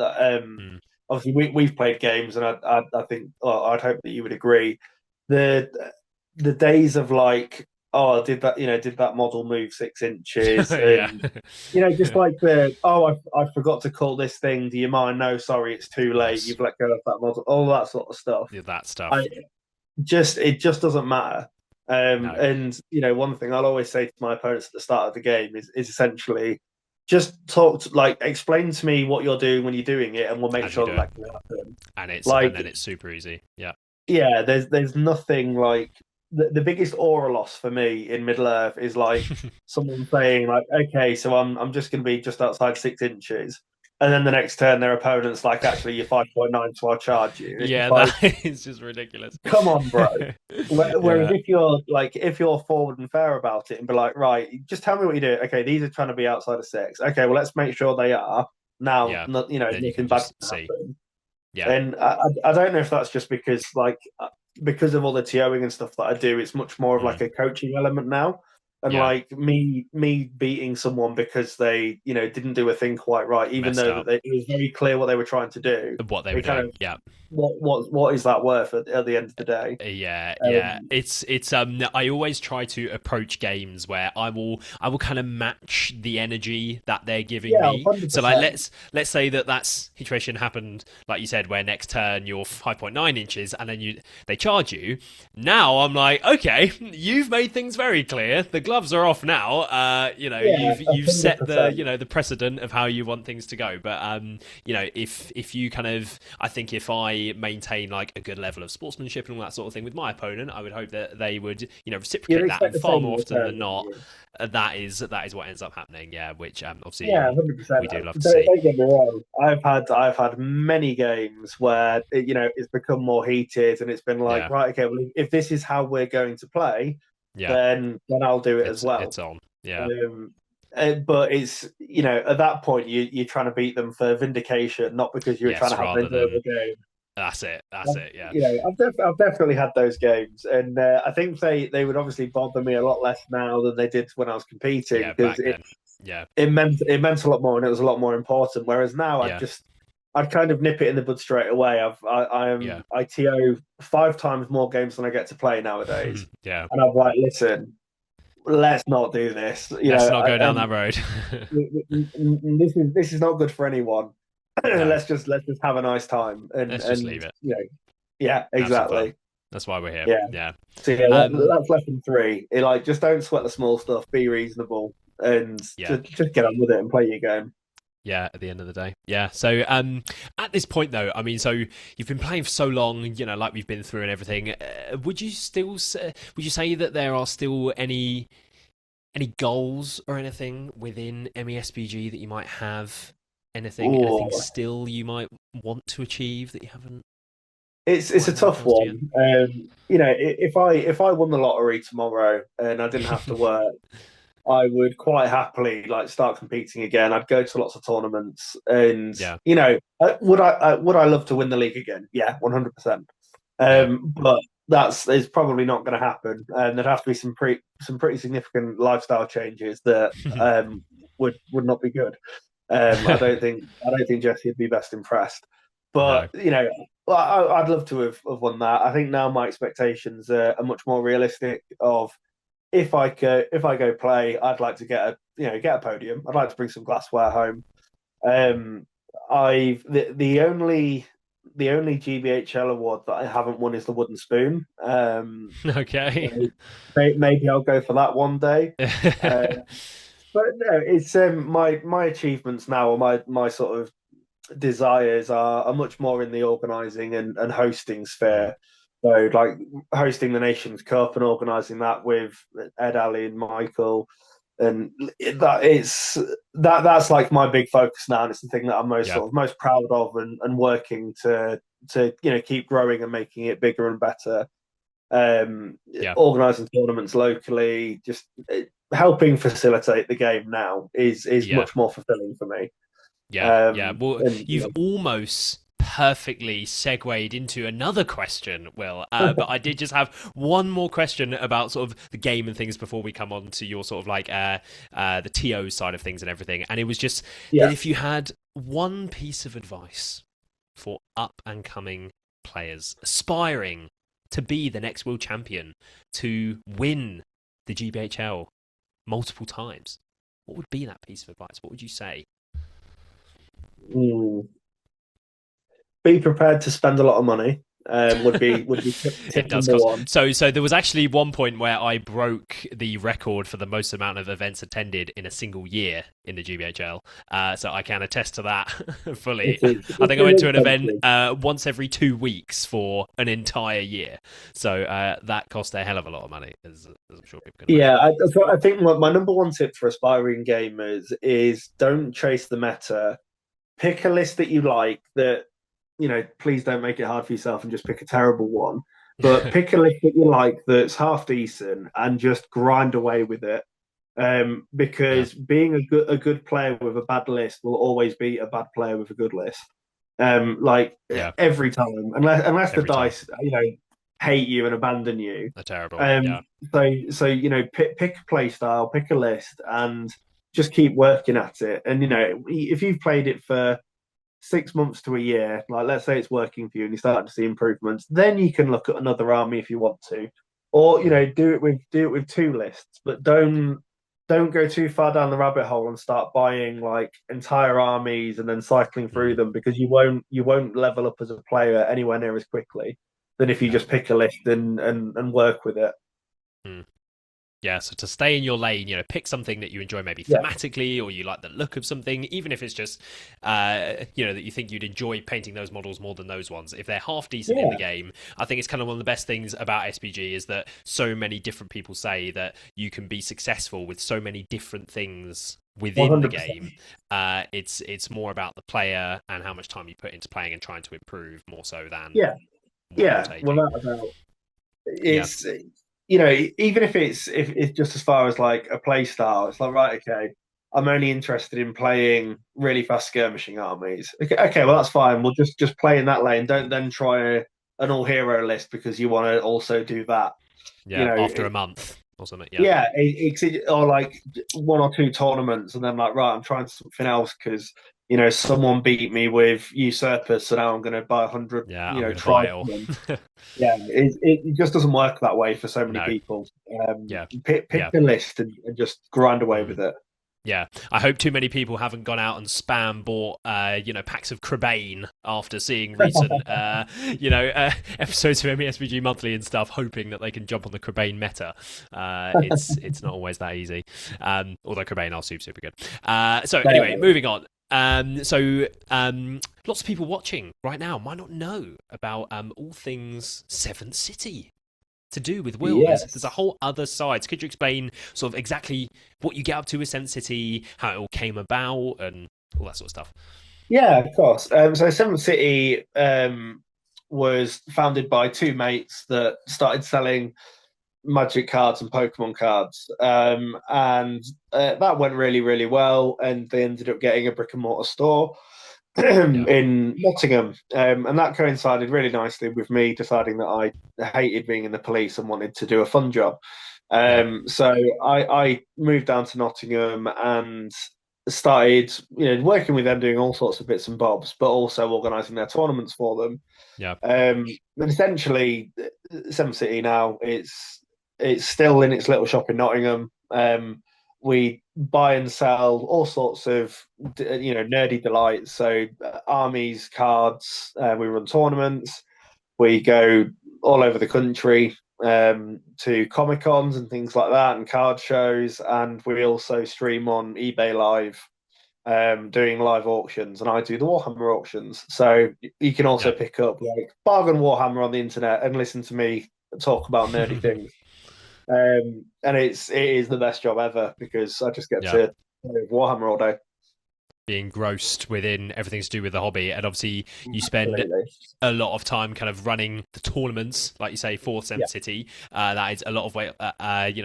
obviously we've played games, and I think, I'd hope that you would agree. The days of did that model move 6 inches? And, just like I forgot to call this thing. Do you mind? No, sorry, it's too late. You've let go of that model. All that sort of stuff. Yeah, that stuff. It just doesn't matter. No. And one thing I'll always say to my opponents at the start of the game is essentially just explain to me what you're doing when you're doing it, and we'll make sure that can happen. And then it's super easy. Yeah. Yeah. There's nothing like. The biggest aura loss for me in Middle Earth is someone saying okay, so I'm just going to be just outside 6 inches, and then the next turn their opponent's actually you're 5.9, so I'll charge you. That is just ridiculous. Come on, bro. Whereas if you're forward and fair about it and be like, right, just tell me what you do. Okay, these are trying to be outside of 6. Okay, well, let's make sure they are now. Nothing bad can happen. Yeah, and I don't know if that's just because because of all the TOing and stuff that I do, it's much more of a coaching element now. And me beating someone because they, didn't do a thing quite right, even though it was very clear what they were trying to do. What they were doing, what is that worth at the end of the day? Yeah. Um, It's I always try to approach games where I will kind of match the energy that they're giving yeah, me. So like 100%. let's say that situation happened like you said where next turn you're 5.9 inches and then they charge you. Now I'm like, okay, you've made things very clear. The gloves are off now. Yeah, You've set the 100%. the precedent of how you want things to go. But if you kind of, I think if I maintain like a good level of sportsmanship and all that sort of thing with my opponent, I would hope that they would You'd reciprocate that, expect and the far same in more often return, than wouldn't not, you? that is what ends up happening. Yeah, which obviously Yeah, 100%. we do love to Don't, see. don't get me wrong. I've had many games where it's become more heated, and it's been like, Yeah, right, okay, well, if this is how we're going to play, yeah, then I'll do it as well. it's on. Yeah, Um, but it's at that point you're trying to beat them for vindication, not because you're trying yes, to have an rather than enjoyable game. that's it. Yeah. I've definitely had those games, and I think they would obviously bother me a lot less now than they did when I was competing Yeah, because back then. Yeah, it meant a lot more and it was a lot more important. Whereas now yeah, I'd kind of nip it in the bud straight away. I yeah, am ITO 5 times more games than I get to play nowadays, yeah. and I'm like, listen, let's not do this. Let's not go down that road. This is not good for anyone. No, let's just have a nice time let's just leave it. yeah, Have some fun. exactly. That's why we're here. Yeah. Yeah. So yeah, Um. that's lesson three. Just don't sweat the small stuff. Be reasonable and Yeah. just get on with it and play your game. Yeah, at the end of the day. Yeah. So at this point though, I mean, so you've been playing for so long, like we've been through and everything. Would you say that there are still any goals or anything within MESBG that you might have? Anything Oh, still you might want to achieve that you haven't it's quite a had a tough chance to yet? one. If I won the lottery tomorrow and I didn't have to work, I would quite happily start competing again. I'd go to lots of tournaments, and Yeah. would I love to win the league again? Yeah, 100%. Yeah. But that's is probably not going to happen, and there'd have to be some pretty significant lifestyle changes that would not be good. I don't think Jesse would be best impressed. No. But well, I'd love to have won that. I think now my expectations are much more realistic. Of if I go play, I'd like to get a podium. I'd like to bring some glassware home. Um, I've the only GBHL award that I haven't won is the wooden spoon. Okay. So maybe I'll go for that one day. Uh, but no, it's my achievements now, or my sort of desires are much more in the organising and hosting Mm, sphere. So like hosting the Nations Cup and organising that with Ed, Ali, and Michael, and that's like my big focus now, and it's the thing that I'm yeah. most proud of, and working to keep growing and making it bigger and better. Um, Yeah. Organising tournaments locally, just helping facilitate the game now is Yeah. much more fulfilling for me. Yeah. Well, And you've almost perfectly segued into another question, Will. But I did just have one more question about sort of the game and things before we come on to your sort of like the TO side of things and everything. And it was just that yeah, if you had one piece of advice for up and coming players aspiring to be the next world champion, to win the GBHL multiple times, what would be that piece of advice? What would you say? mm, be prepared to spend a lot of money. Would be tip It does number cost. one. So there was actually one point where I broke the record for the most amount of events attended in a single year in the GBHL. So I can attest to that It fully. is I it think I is went to an event expensive. once every 2 weeks for an entire year. So that cost a hell of a lot of money, as I'm sure people can Yeah, imagine. I think my number one tip for aspiring gamers is don't chase the meta. Pick a list that you like. Please don't make it hard for yourself and just pick a terrible one. But pick a list that you like that's half decent and just grind away with it. Yeah, Because being a good player with a bad list will always beat a bad player with a good list. Like yeah, every time, unless the every time. dice, hate you and abandon you. They're terrible. Um, Yeah, so pick a play style, pick a list, and just keep working at it. And if you've played it for 6 months to a year, like let's say it's working for you and you start to see improvements, then you can look at another army if you want to, or do it with two lists, but don't go too far down the rabbit hole and start buying like entire armies and then cycling through them, because you won't level up as a player anywhere near as quickly than if you just pick a list and work with it. Yeah, so to stay in your lane, pick something that you enjoy, maybe thematically, or you like the look of something, even if it's just, that you think you'd enjoy painting those models more than those ones. If they're half decent in the game, I think it's kind of one of the best things about SBG is that so many different people say that you can be successful with so many different things within 100%. The game. It's more about the player and how much time you put into playing and trying to improve more so than without a doubt. It's even if it's just as far as like a play style, it's like, right, okay, I'm only interested in playing really fast skirmishing armies. Okay, well that's fine. We'll just play in that lane. Don't then try an all hero list because you want to also do that. Yeah, after a month or something. Or like 1 or 2 tournaments, and then like, right, I'm trying something else because someone beat me with usurpers, so now I'm going to buy 100. Try it all. It just doesn't work that way for so many people. Pick a list and just grind away with it. Yeah, I hope too many people haven't gone out and spam bought, packs of Crabane after seeing recent, episodes of MESBG Monthly and stuff, hoping that they can jump on the Crabane meta. It's not always that easy. Although Crabane are super good. Anyway, moving on. Lots of people watching right now might not know about all things Seventh City to do with Will. There's a whole other side. So could you explain sort of exactly what you get up to with Seventh City, how it all came about, and all that sort of stuff? Yeah, of course. So Seventh City was founded by 2 mates that started selling Magic cards and Pokemon cards, and that went really, really well, and they ended up getting a brick and mortar store in Nottingham, and that coincided really nicely with me deciding that I hated being in the police and wanted to do a fun job. So I moved down to Nottingham and started working with them, doing all sorts of bits and bobs, but also organising their tournaments for them. And essentially Seventh City now, it's still in its little shop in Nottingham. We buy and sell all sorts of nerdy delights. So armies, cards. We run tournaments. We go all over the country to Comic Cons and things like that, and card shows. And we also stream on eBay Live, doing live auctions, and I do the Warhammer auctions. So you can also pick up like Bargain Warhammer on the internet and listen to me talk about nerdy things. And it is the best job ever because I just get to play Warhammer all day. Being engrossed within everything to do with the hobby, and obviously you spend a lot of time kind of running the tournaments, like you say, for Seventh City. That is a lot of way,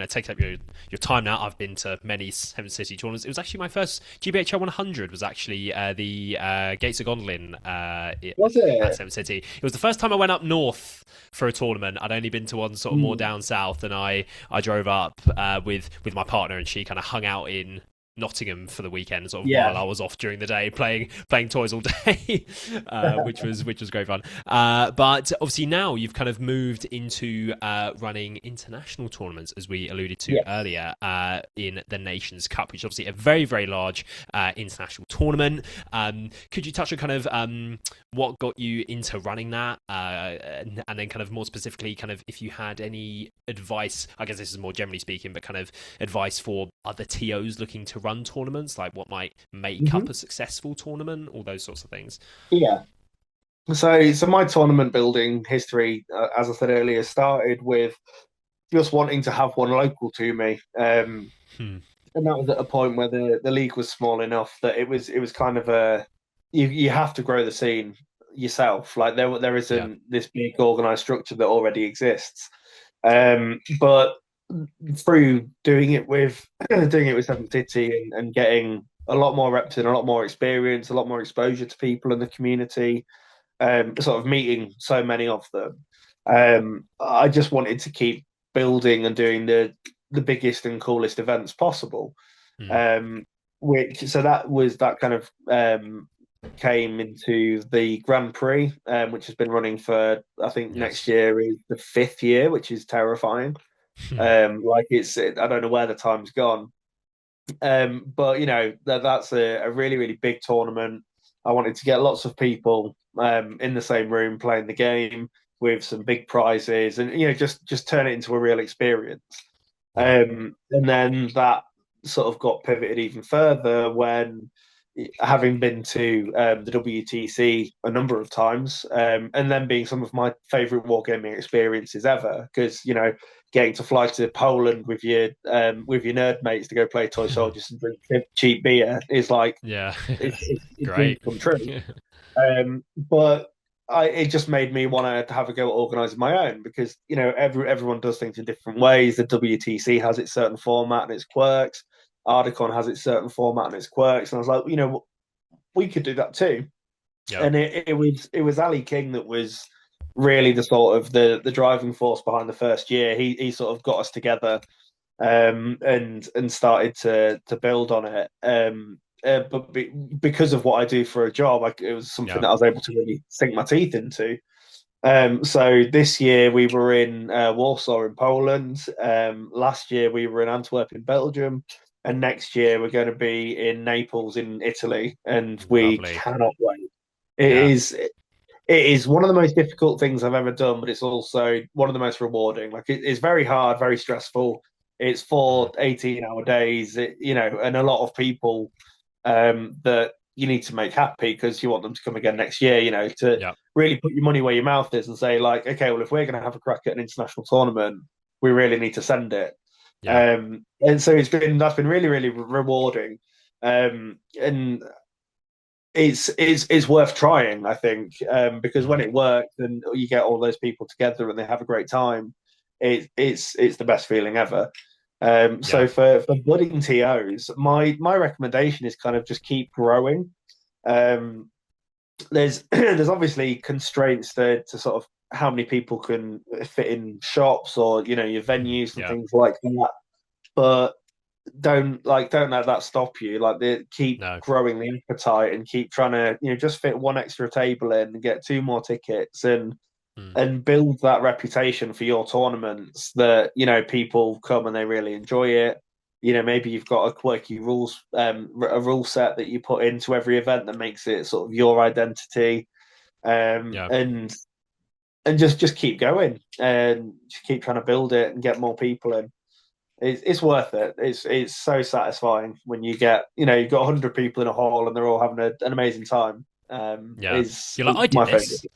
takes up your time now. I've been to many Seventh City tournaments. It was actually my first GBHL 100 was actually the Gates of Gondolin at Seventh City. It was the first time I went up north for a tournament. I'd only been to one sort of more down south, and I drove up with my partner, and she kind of hung out in Nottingham for the weekend, sort of while I was off during the day playing toys all day, which was great fun. But obviously now you've kind of moved into running international tournaments, as we alluded to earlier, in the Nations Cup, which is obviously a very, very large international tournament. Could you touch on kind of what got you into running that, and then kind of more specifically, kind of if you had any advice? I guess this is more generally speaking, but kind of advice for other TOs looking to run tournaments, like what might make up a successful tournament, all those sorts of things. So my tournament building history, as I said earlier, started with just wanting to have one local to me, and that was at a point where the league was small enough that it was kind of you have to grow the scene yourself. Like there isn't this big organized structure that already exists, but through doing it with Seventh City and getting a lot more reps and a lot more experience, a lot more exposure to people in the community, sort of meeting so many of them, I just wanted to keep building and doing the biggest and coolest events possible. So that was that kind of came into the Grand Prix, which has been running for, I think next Yes. year is the 5th year, which is terrifying. Like I don't know where the time's gone. But that's a really, really big tournament. I wanted to get lots of people in the same room playing the game with some big prizes, and just turn it into a real experience. Yeah. And then that sort of got pivoted even further when, having been to the WTC a number of times, and then being some of my favorite wargaming experiences ever, because getting to fly to Poland with your nerd mates to go play toy soldiers and drink cheap beer is like Yeah. it's dreams Great. come true. But it just made me want to have a go at organising my own, because everyone does things in different ways. The WTC has its certain format and its quirks. Ardicon has its certain format and its quirks, and I was like, we could do that too. Yeah. And it was Ali King that was really the sort of the driving force behind the first year. He sort of got us together, and started to build on it. But because of what I do for a job, it was something Yeah. that I was able to really sink my teeth into. So this year we were in Warsaw in Poland. Last year we were in Antwerp in Belgium, and next year we're going to be in Naples in Italy, and we Lovely. cannot wait. It Yeah. is it is one of the most difficult things I've ever done, but it's also one of the most rewarding. Like it's very hard, very stressful. It's Mm. 4 18-hour days, and a lot of people that you need to make happy because you want them to come again next year, to Yeah. really put your money where your mouth is and say, like, okay, well, if we're going to have a crack at an international tournament, we really need to send it. Yeah. And so that's been really, really rewarding. And it's worth trying, I think, because when Mm. it works and you get all those people together and they have a great time, it's the best feeling ever. Yeah. So for budding TOs, my recommendation is kind of just keep growing. Um, there's obviously constraints to sort of how many people can fit in shops, or your venues and Yeah. things like that. But don't let that stop you. Like, keep No. growing the appetite and keep trying to just fit one extra table in and get two more tickets, Mm. and build that reputation for your tournaments, that people come and they really enjoy it. Maybe you've got a quirky a rule set that you put into every event that makes it sort of your identity. Yeah. And just keep going and just keep trying to build it and get more people in. It's worth it. It's so satisfying when you get you've got 100 people in a hall and they're all having an amazing time. Yeah. Is You're like, I did my favorite. this.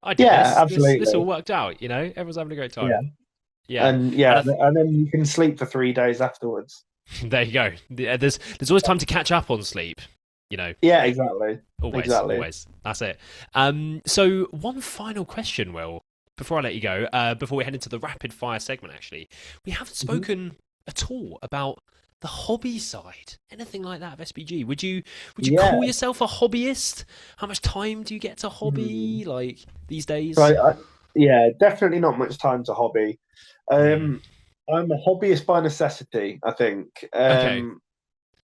I did Yeah, this. This all absolutely. worked out. Everyone's having a great Yeah, time. Yeah. and And and then you can sleep for 3 days afterwards. there you go. There's always time to catch up on sleep. You know, Yeah, exactly, always, exactly. always. That's it. So one final question, Will, before I let you go, before we head into the rapid fire segment. Actually, we haven't Mhm. spoken at all about the hobby side, anything like that of SBG. Would you Yeah. call yourself a hobbyist? How much time do you get to Hmm. hobby like these So days? yeah, definitely not much time to hobby. Mm. Um, I'm a hobbyist by necessity, I think. Okay.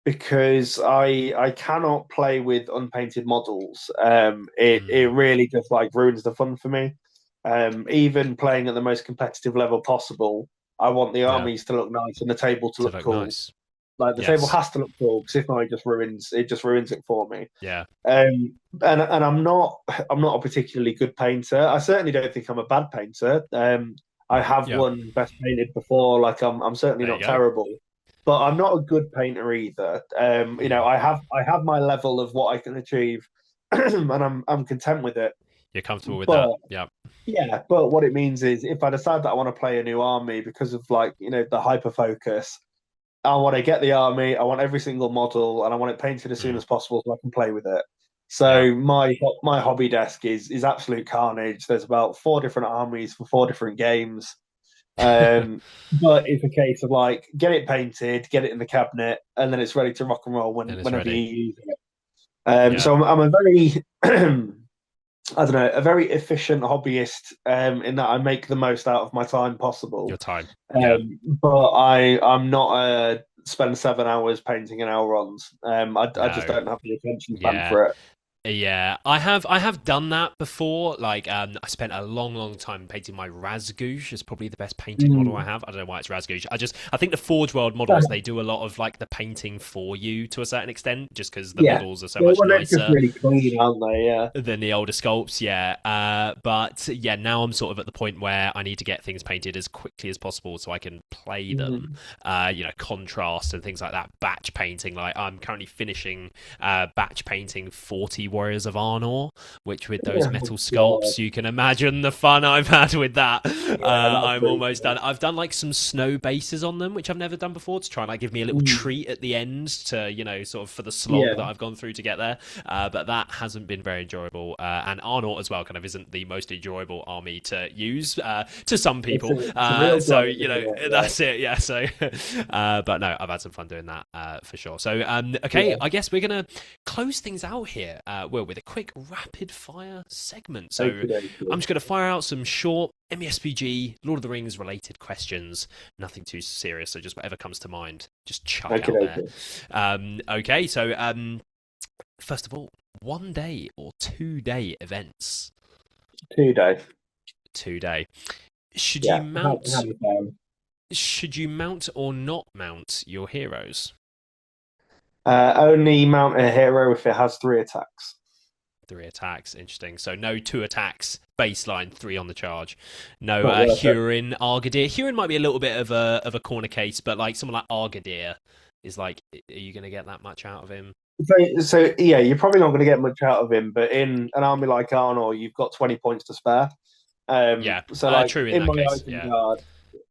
Because I cannot play with unpainted models. It Mm. really just like ruins the fun for me. Even playing at the most competitive level possible, I want the Yeah. armies to look nice and the table to To look look cool. nice. Like, the table Yes. has to look cool, because if not, it just ruins it for me. Yeah. And I'm not a particularly good painter. I certainly don't think I'm a bad painter. I have Yeah. won best painted before. Like, I'm certainly There you not go. terrible, but I'm not a good painter either. Mm. I have my level of what I can achieve, and I'm content with it. You're comfortable with But that. Yeah. yeah, but what it means is, if I decide that I want to play a new army because of, like, the hyper focus, I want to get the army. I want every single model, and I want it painted as soon Mm. as possible so I can play with it. Yeah. So my hobby desk is absolute carnage. There's about 4 different armies for 4 different games. But it's a case of, like, get it painted, get it in the cabinet, and then it's ready to rock and roll Then it's whenever you ready. use it. Yeah. So I'm a very I don't know, a very efficient hobbyist, in that I make the most out of my time Your possible. time. Yeah. But I'm not spend 7 hours painting an Elrond. I just No. don't have the attention span Yeah. for it. Yeah, I have done that before. Like, I spent a long time painting my Razgouge. Is probably the best painted model I Mm. have. I don't know why it's Razgouge. I think the Forge World models, they do a lot of like the painting for you to a certain extent, just because the Yeah. models are so Well, much they're just nicer really clean, aren't they? Yeah. than the older sculpts. Yeah, but yeah, now I'm sort of at the point where I need to get things painted as quickly as possible so I can play them. Mm. Contrast and things like that. Batch painting. Like, I'm currently finishing batch painting 40 Warriors of Arnor, which with those metal God. sculpts, you can imagine the fun I've had with that. Yeah, that's I'm pretty almost cool. done. I've done like some snow bases on them, which I've never done before, to try and like give me a little Mm. treat at the end to, sort of for the slog that Yeah. I've gone through to get there. But that hasn't been very enjoyable. And Arnor as well kind of isn't the most enjoyable army to use to some people. It's a real So, grind, isn't it? Yeah. that's it. Yeah. So, but no, I've had some fun doing that for sure. So, okay, Yeah. I guess we're going to close things out here, Will, with a quick rapid fire segment. So I'm just going to fire out some short MESBG, Lord of the Rings related questions. Nothing too serious, so just whatever comes to mind, just chuck out there. Okay, so first of all, 1 day or 2 day events? 2 day. 2 day. Should Yeah. you mount? Hands down. Should you mount or not mount your heroes? Only mount a hero if it has 3 attacks. 3 attacks, interesting. So no 2 attacks, baseline 3 on the charge. No Not worth it. Hurin, Argadir. Hurin might be a little bit of a corner case, but like someone like Argadir is like, are you going to get that much out of him? So yeah, you're probably not going to get much out of him, but in an army like Arnor, you've got 20 points to spare. Yeah, So like true in that case. Yeah,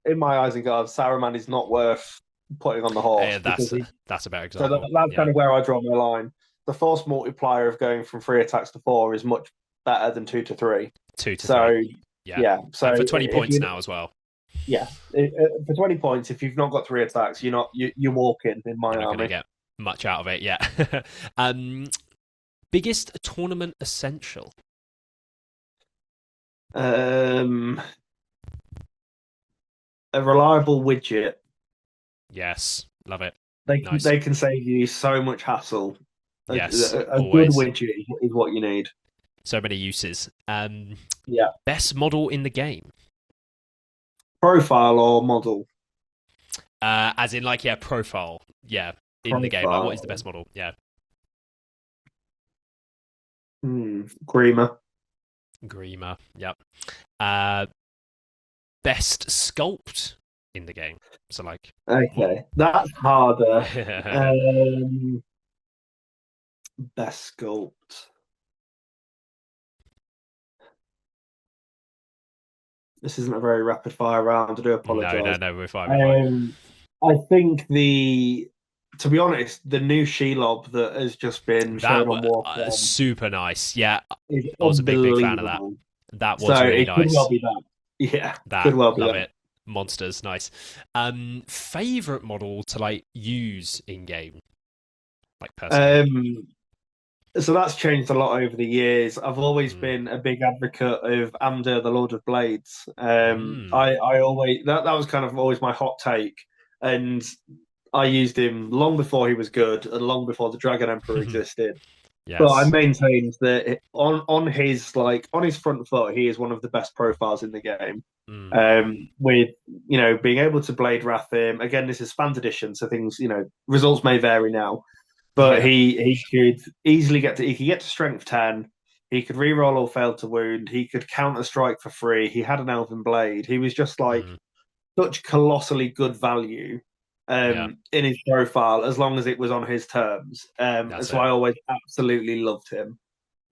In my Isengard, Saruman is not worth putting on the horse because that's a better so example. that's Yeah, kind of where I draw my line. The force multiplier of going from 3 attacks to 4 is much better than 2 to 3. 2 to 3. So Yeah, yeah, so and for 20 if points you now as well. yeah for 20 points, if you've not got 3 attacks, you're walking in my You're not going to army. get much out of it. Yeah. Biggest tournament essential? A reliable widget. Yes, love it. They Nice. can save you so much hassle. Yes, A good always. widget is what you need. So many uses. Yeah. Best model in the game? Profile or model? As in, like, yeah, profile. Yeah, in the game. Like, what is the Profile. best model? Yeah, Grima. Grima. Yep. Best sculpt in the game. So, like, Okay, that's harder. what? Best sculpt. This isn't a very rapid fire round. I do apologize. No, we're fine. We're fine. I think to be honest, the new Shelob that has just been That shown on was Warframe super nice. Yeah, I is was a big fan of that. unbelievable. That was So really it could well nice. be that. Yeah, That could well be love that. it. Monsters, nice. Favorite model to like use in game, like personally. Um, so that's changed a lot over the years. I've always Mm. been a big advocate of Amder, the Lord of Blades. Mm. I always that was kind of always my hot take, and I used him long before he was good and long before the Dragon Emperor existed. But I Yes. maintained that on his front foot, he is one of the best profiles in the game. Mm. With being able to blade wrath him again. This is fans edition, so things results may vary now. But Yeah. he could easily he could get to strength 10. He could reroll or fail to wound. He could counter strike for free. He had an elven blade. He was just like Mm. such colossally good value Yeah. in his profile as long as it was on his terms. That's So it. I always absolutely loved him.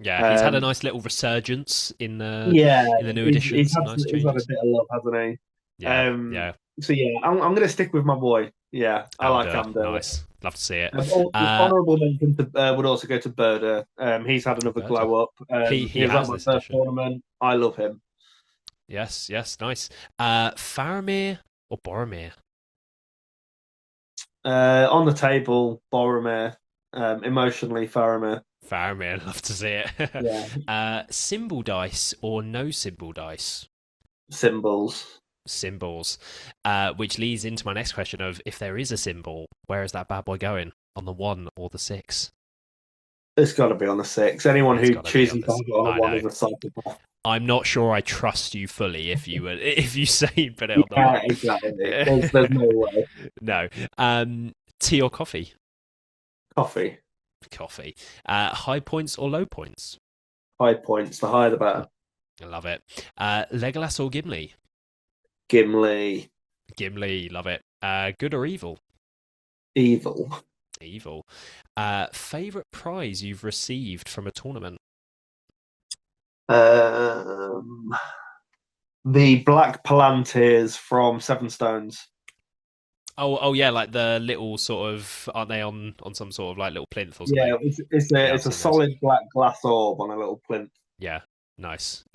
Yeah, he's had a Um, nice little resurgence in yeah, the new he's editions. Some nice had a changes. bit of love, hasn't he? Yeah. Yeah. So yeah, I'm going to stick with my boy. Yeah, I like Amder, Amder. nice. Love to see it. Honourable mention would also go to Berda. He's had another Berta. glow up. He He was at has my this first edition. tournament. I love him. Yes, nice. Faramir or Boromir? On the table, Boromir. Emotionally, Faramir. Faramir, love to see it. Yeah. Symbol dice or no symbol dice? Symbols. Symbols. Which leads into my next question of if there is a symbol, where is that bad boy going? On the 1 or the 6? It's got to be on a 6. Anyone It's who got to be on chooses to this. have it on a I 1 know. is a psychopath. I'm not sure I trust you fully if you if you say you put it on the Yeah, one. exactly. There's no way. No. Tea or coffee? Coffee, Coffee. High points or low points? high points. The higher the better. I love it. Legolas or Gimli? Gimli, Gimli, love it. Good or evil? evil. Evil. Favorite prize you've received from a tournament? Um, the Black Palantirs from Seven Stones. Oh yeah, like the little sort of aren't they on some sort of like little plinth or Yeah, something? Yeah, I've it's a seen those. solid black glass orb on a little plinth. Yeah, nice.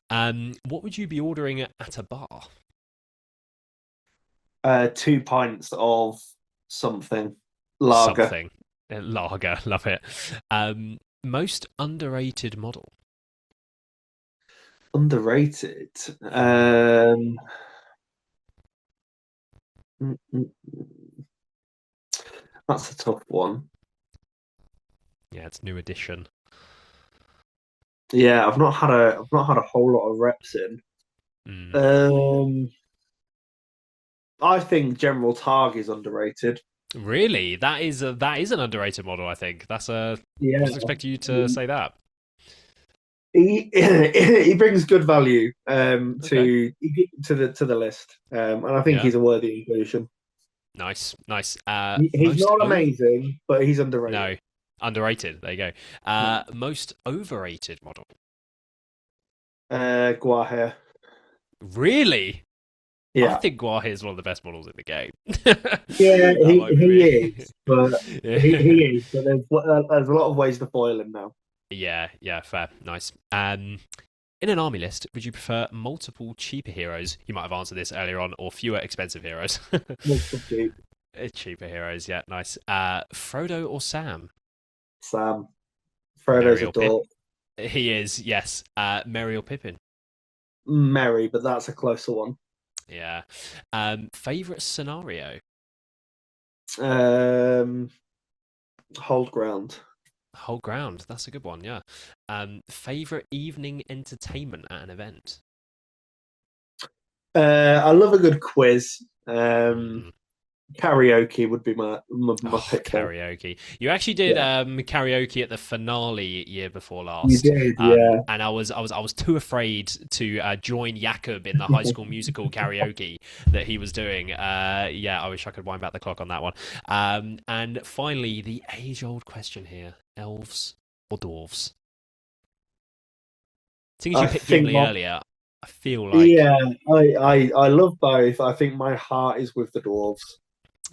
What would you be ordering at a bar? 2 pints of something lager. Something. Lager, love it. Most underrated model. Underrated. Mm, mm, mm. That's a tough one. Yeah, it's new edition. Yeah, I've not had a whole lot of reps in. Mm. I think General Targ is underrated. Really, that is an underrated model. I think that's a. I Yeah, wasn't expecting you to say that. he brings good value Okay. to the list, and I think Yeah. he's a worthy inclusion. Nice. He's not amazing, but he's underrated. No, underrated. There you go. Most overrated model. Guahe. Really? I Yeah, think Guahe is one of the best models in the game. yeah, That might be he me. is, but he is. But there's a lot of ways to foil him now. Yeah, fair. Nice. In an army list, would you prefer multiple cheaper heroes? You might have answered this earlier on, or fewer expensive heroes. Multiple cheap. Cheaper heroes, yeah, nice. Frodo or Sam? Sam. Frodo's a Merry or Pip? dork. He is, yes. Merry or Pippin? Merry, but that's a closer one. Yeah. Favorite scenario? Um, Hold ground. Whole ground. That's a good one, yeah. Favorite evening entertainment at an event? I love a good quiz. Mm. Karaoke would be my Oh, pick there. karaoke. You actually did Yeah, karaoke at the finale year before you last. did. Yeah, And I was too afraid to join Jakob in the High School Musical karaoke that he was doing. Yeah, I wish I could wind back the clock on that one. And finally, the age-old question here: elves or dwarves? Seeing as you I picked think Gimli my earlier, I feel like yeah, I love both. I think my heart is with the dwarves.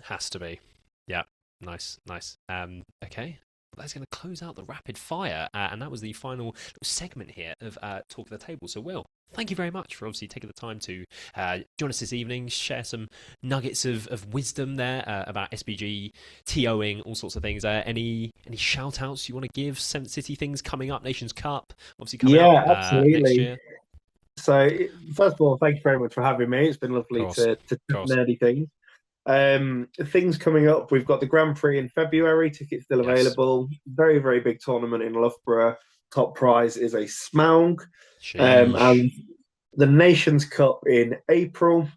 has to be. Yeah, nice. Okay. Well, that's going to close out the rapid fire, and that was the final little segment here of Talk of the Table. So, Will, thank you very much for obviously taking the time to join us this evening, share some nuggets of wisdom there about SBG, TOing, all sorts of things. Any shout outs you want to give? 7th City things coming up, Nations Cup, obviously coming up Yeah, next absolutely. year. So, first of all, thank you very much for having me. It's been Of lovely course, to of chat course. nerdy things. Things coming up. We've got the Grand Prix in February. Tickets still Yes. available. Very, very big tournament in Loughborough. Top prize is a Smaug. Sheesh. And the Nations Cup in April.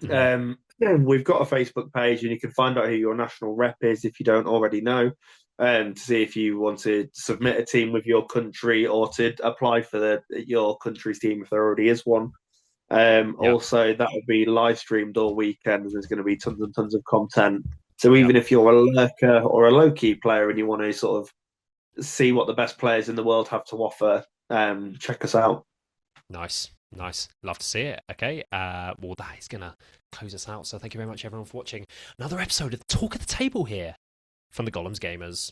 Mhm. We've got a Facebook page, and you can find out who your national rep is if you don't already know, to see if you want to submit a team with your country or to apply for your country's team if there already is one. Yep. Also, that will be live streamed all weekend. There's going to be tons and tons of content. So Yep. even if you're a lurker or a low key player and you want to sort of see what the best players in the world have to offer, check us out. Nice. Love to see it. Okay. Well, that is going to close us out. So thank you very much, everyone, for watching another episode of Talk at the Table here from the Gollum's Gamers.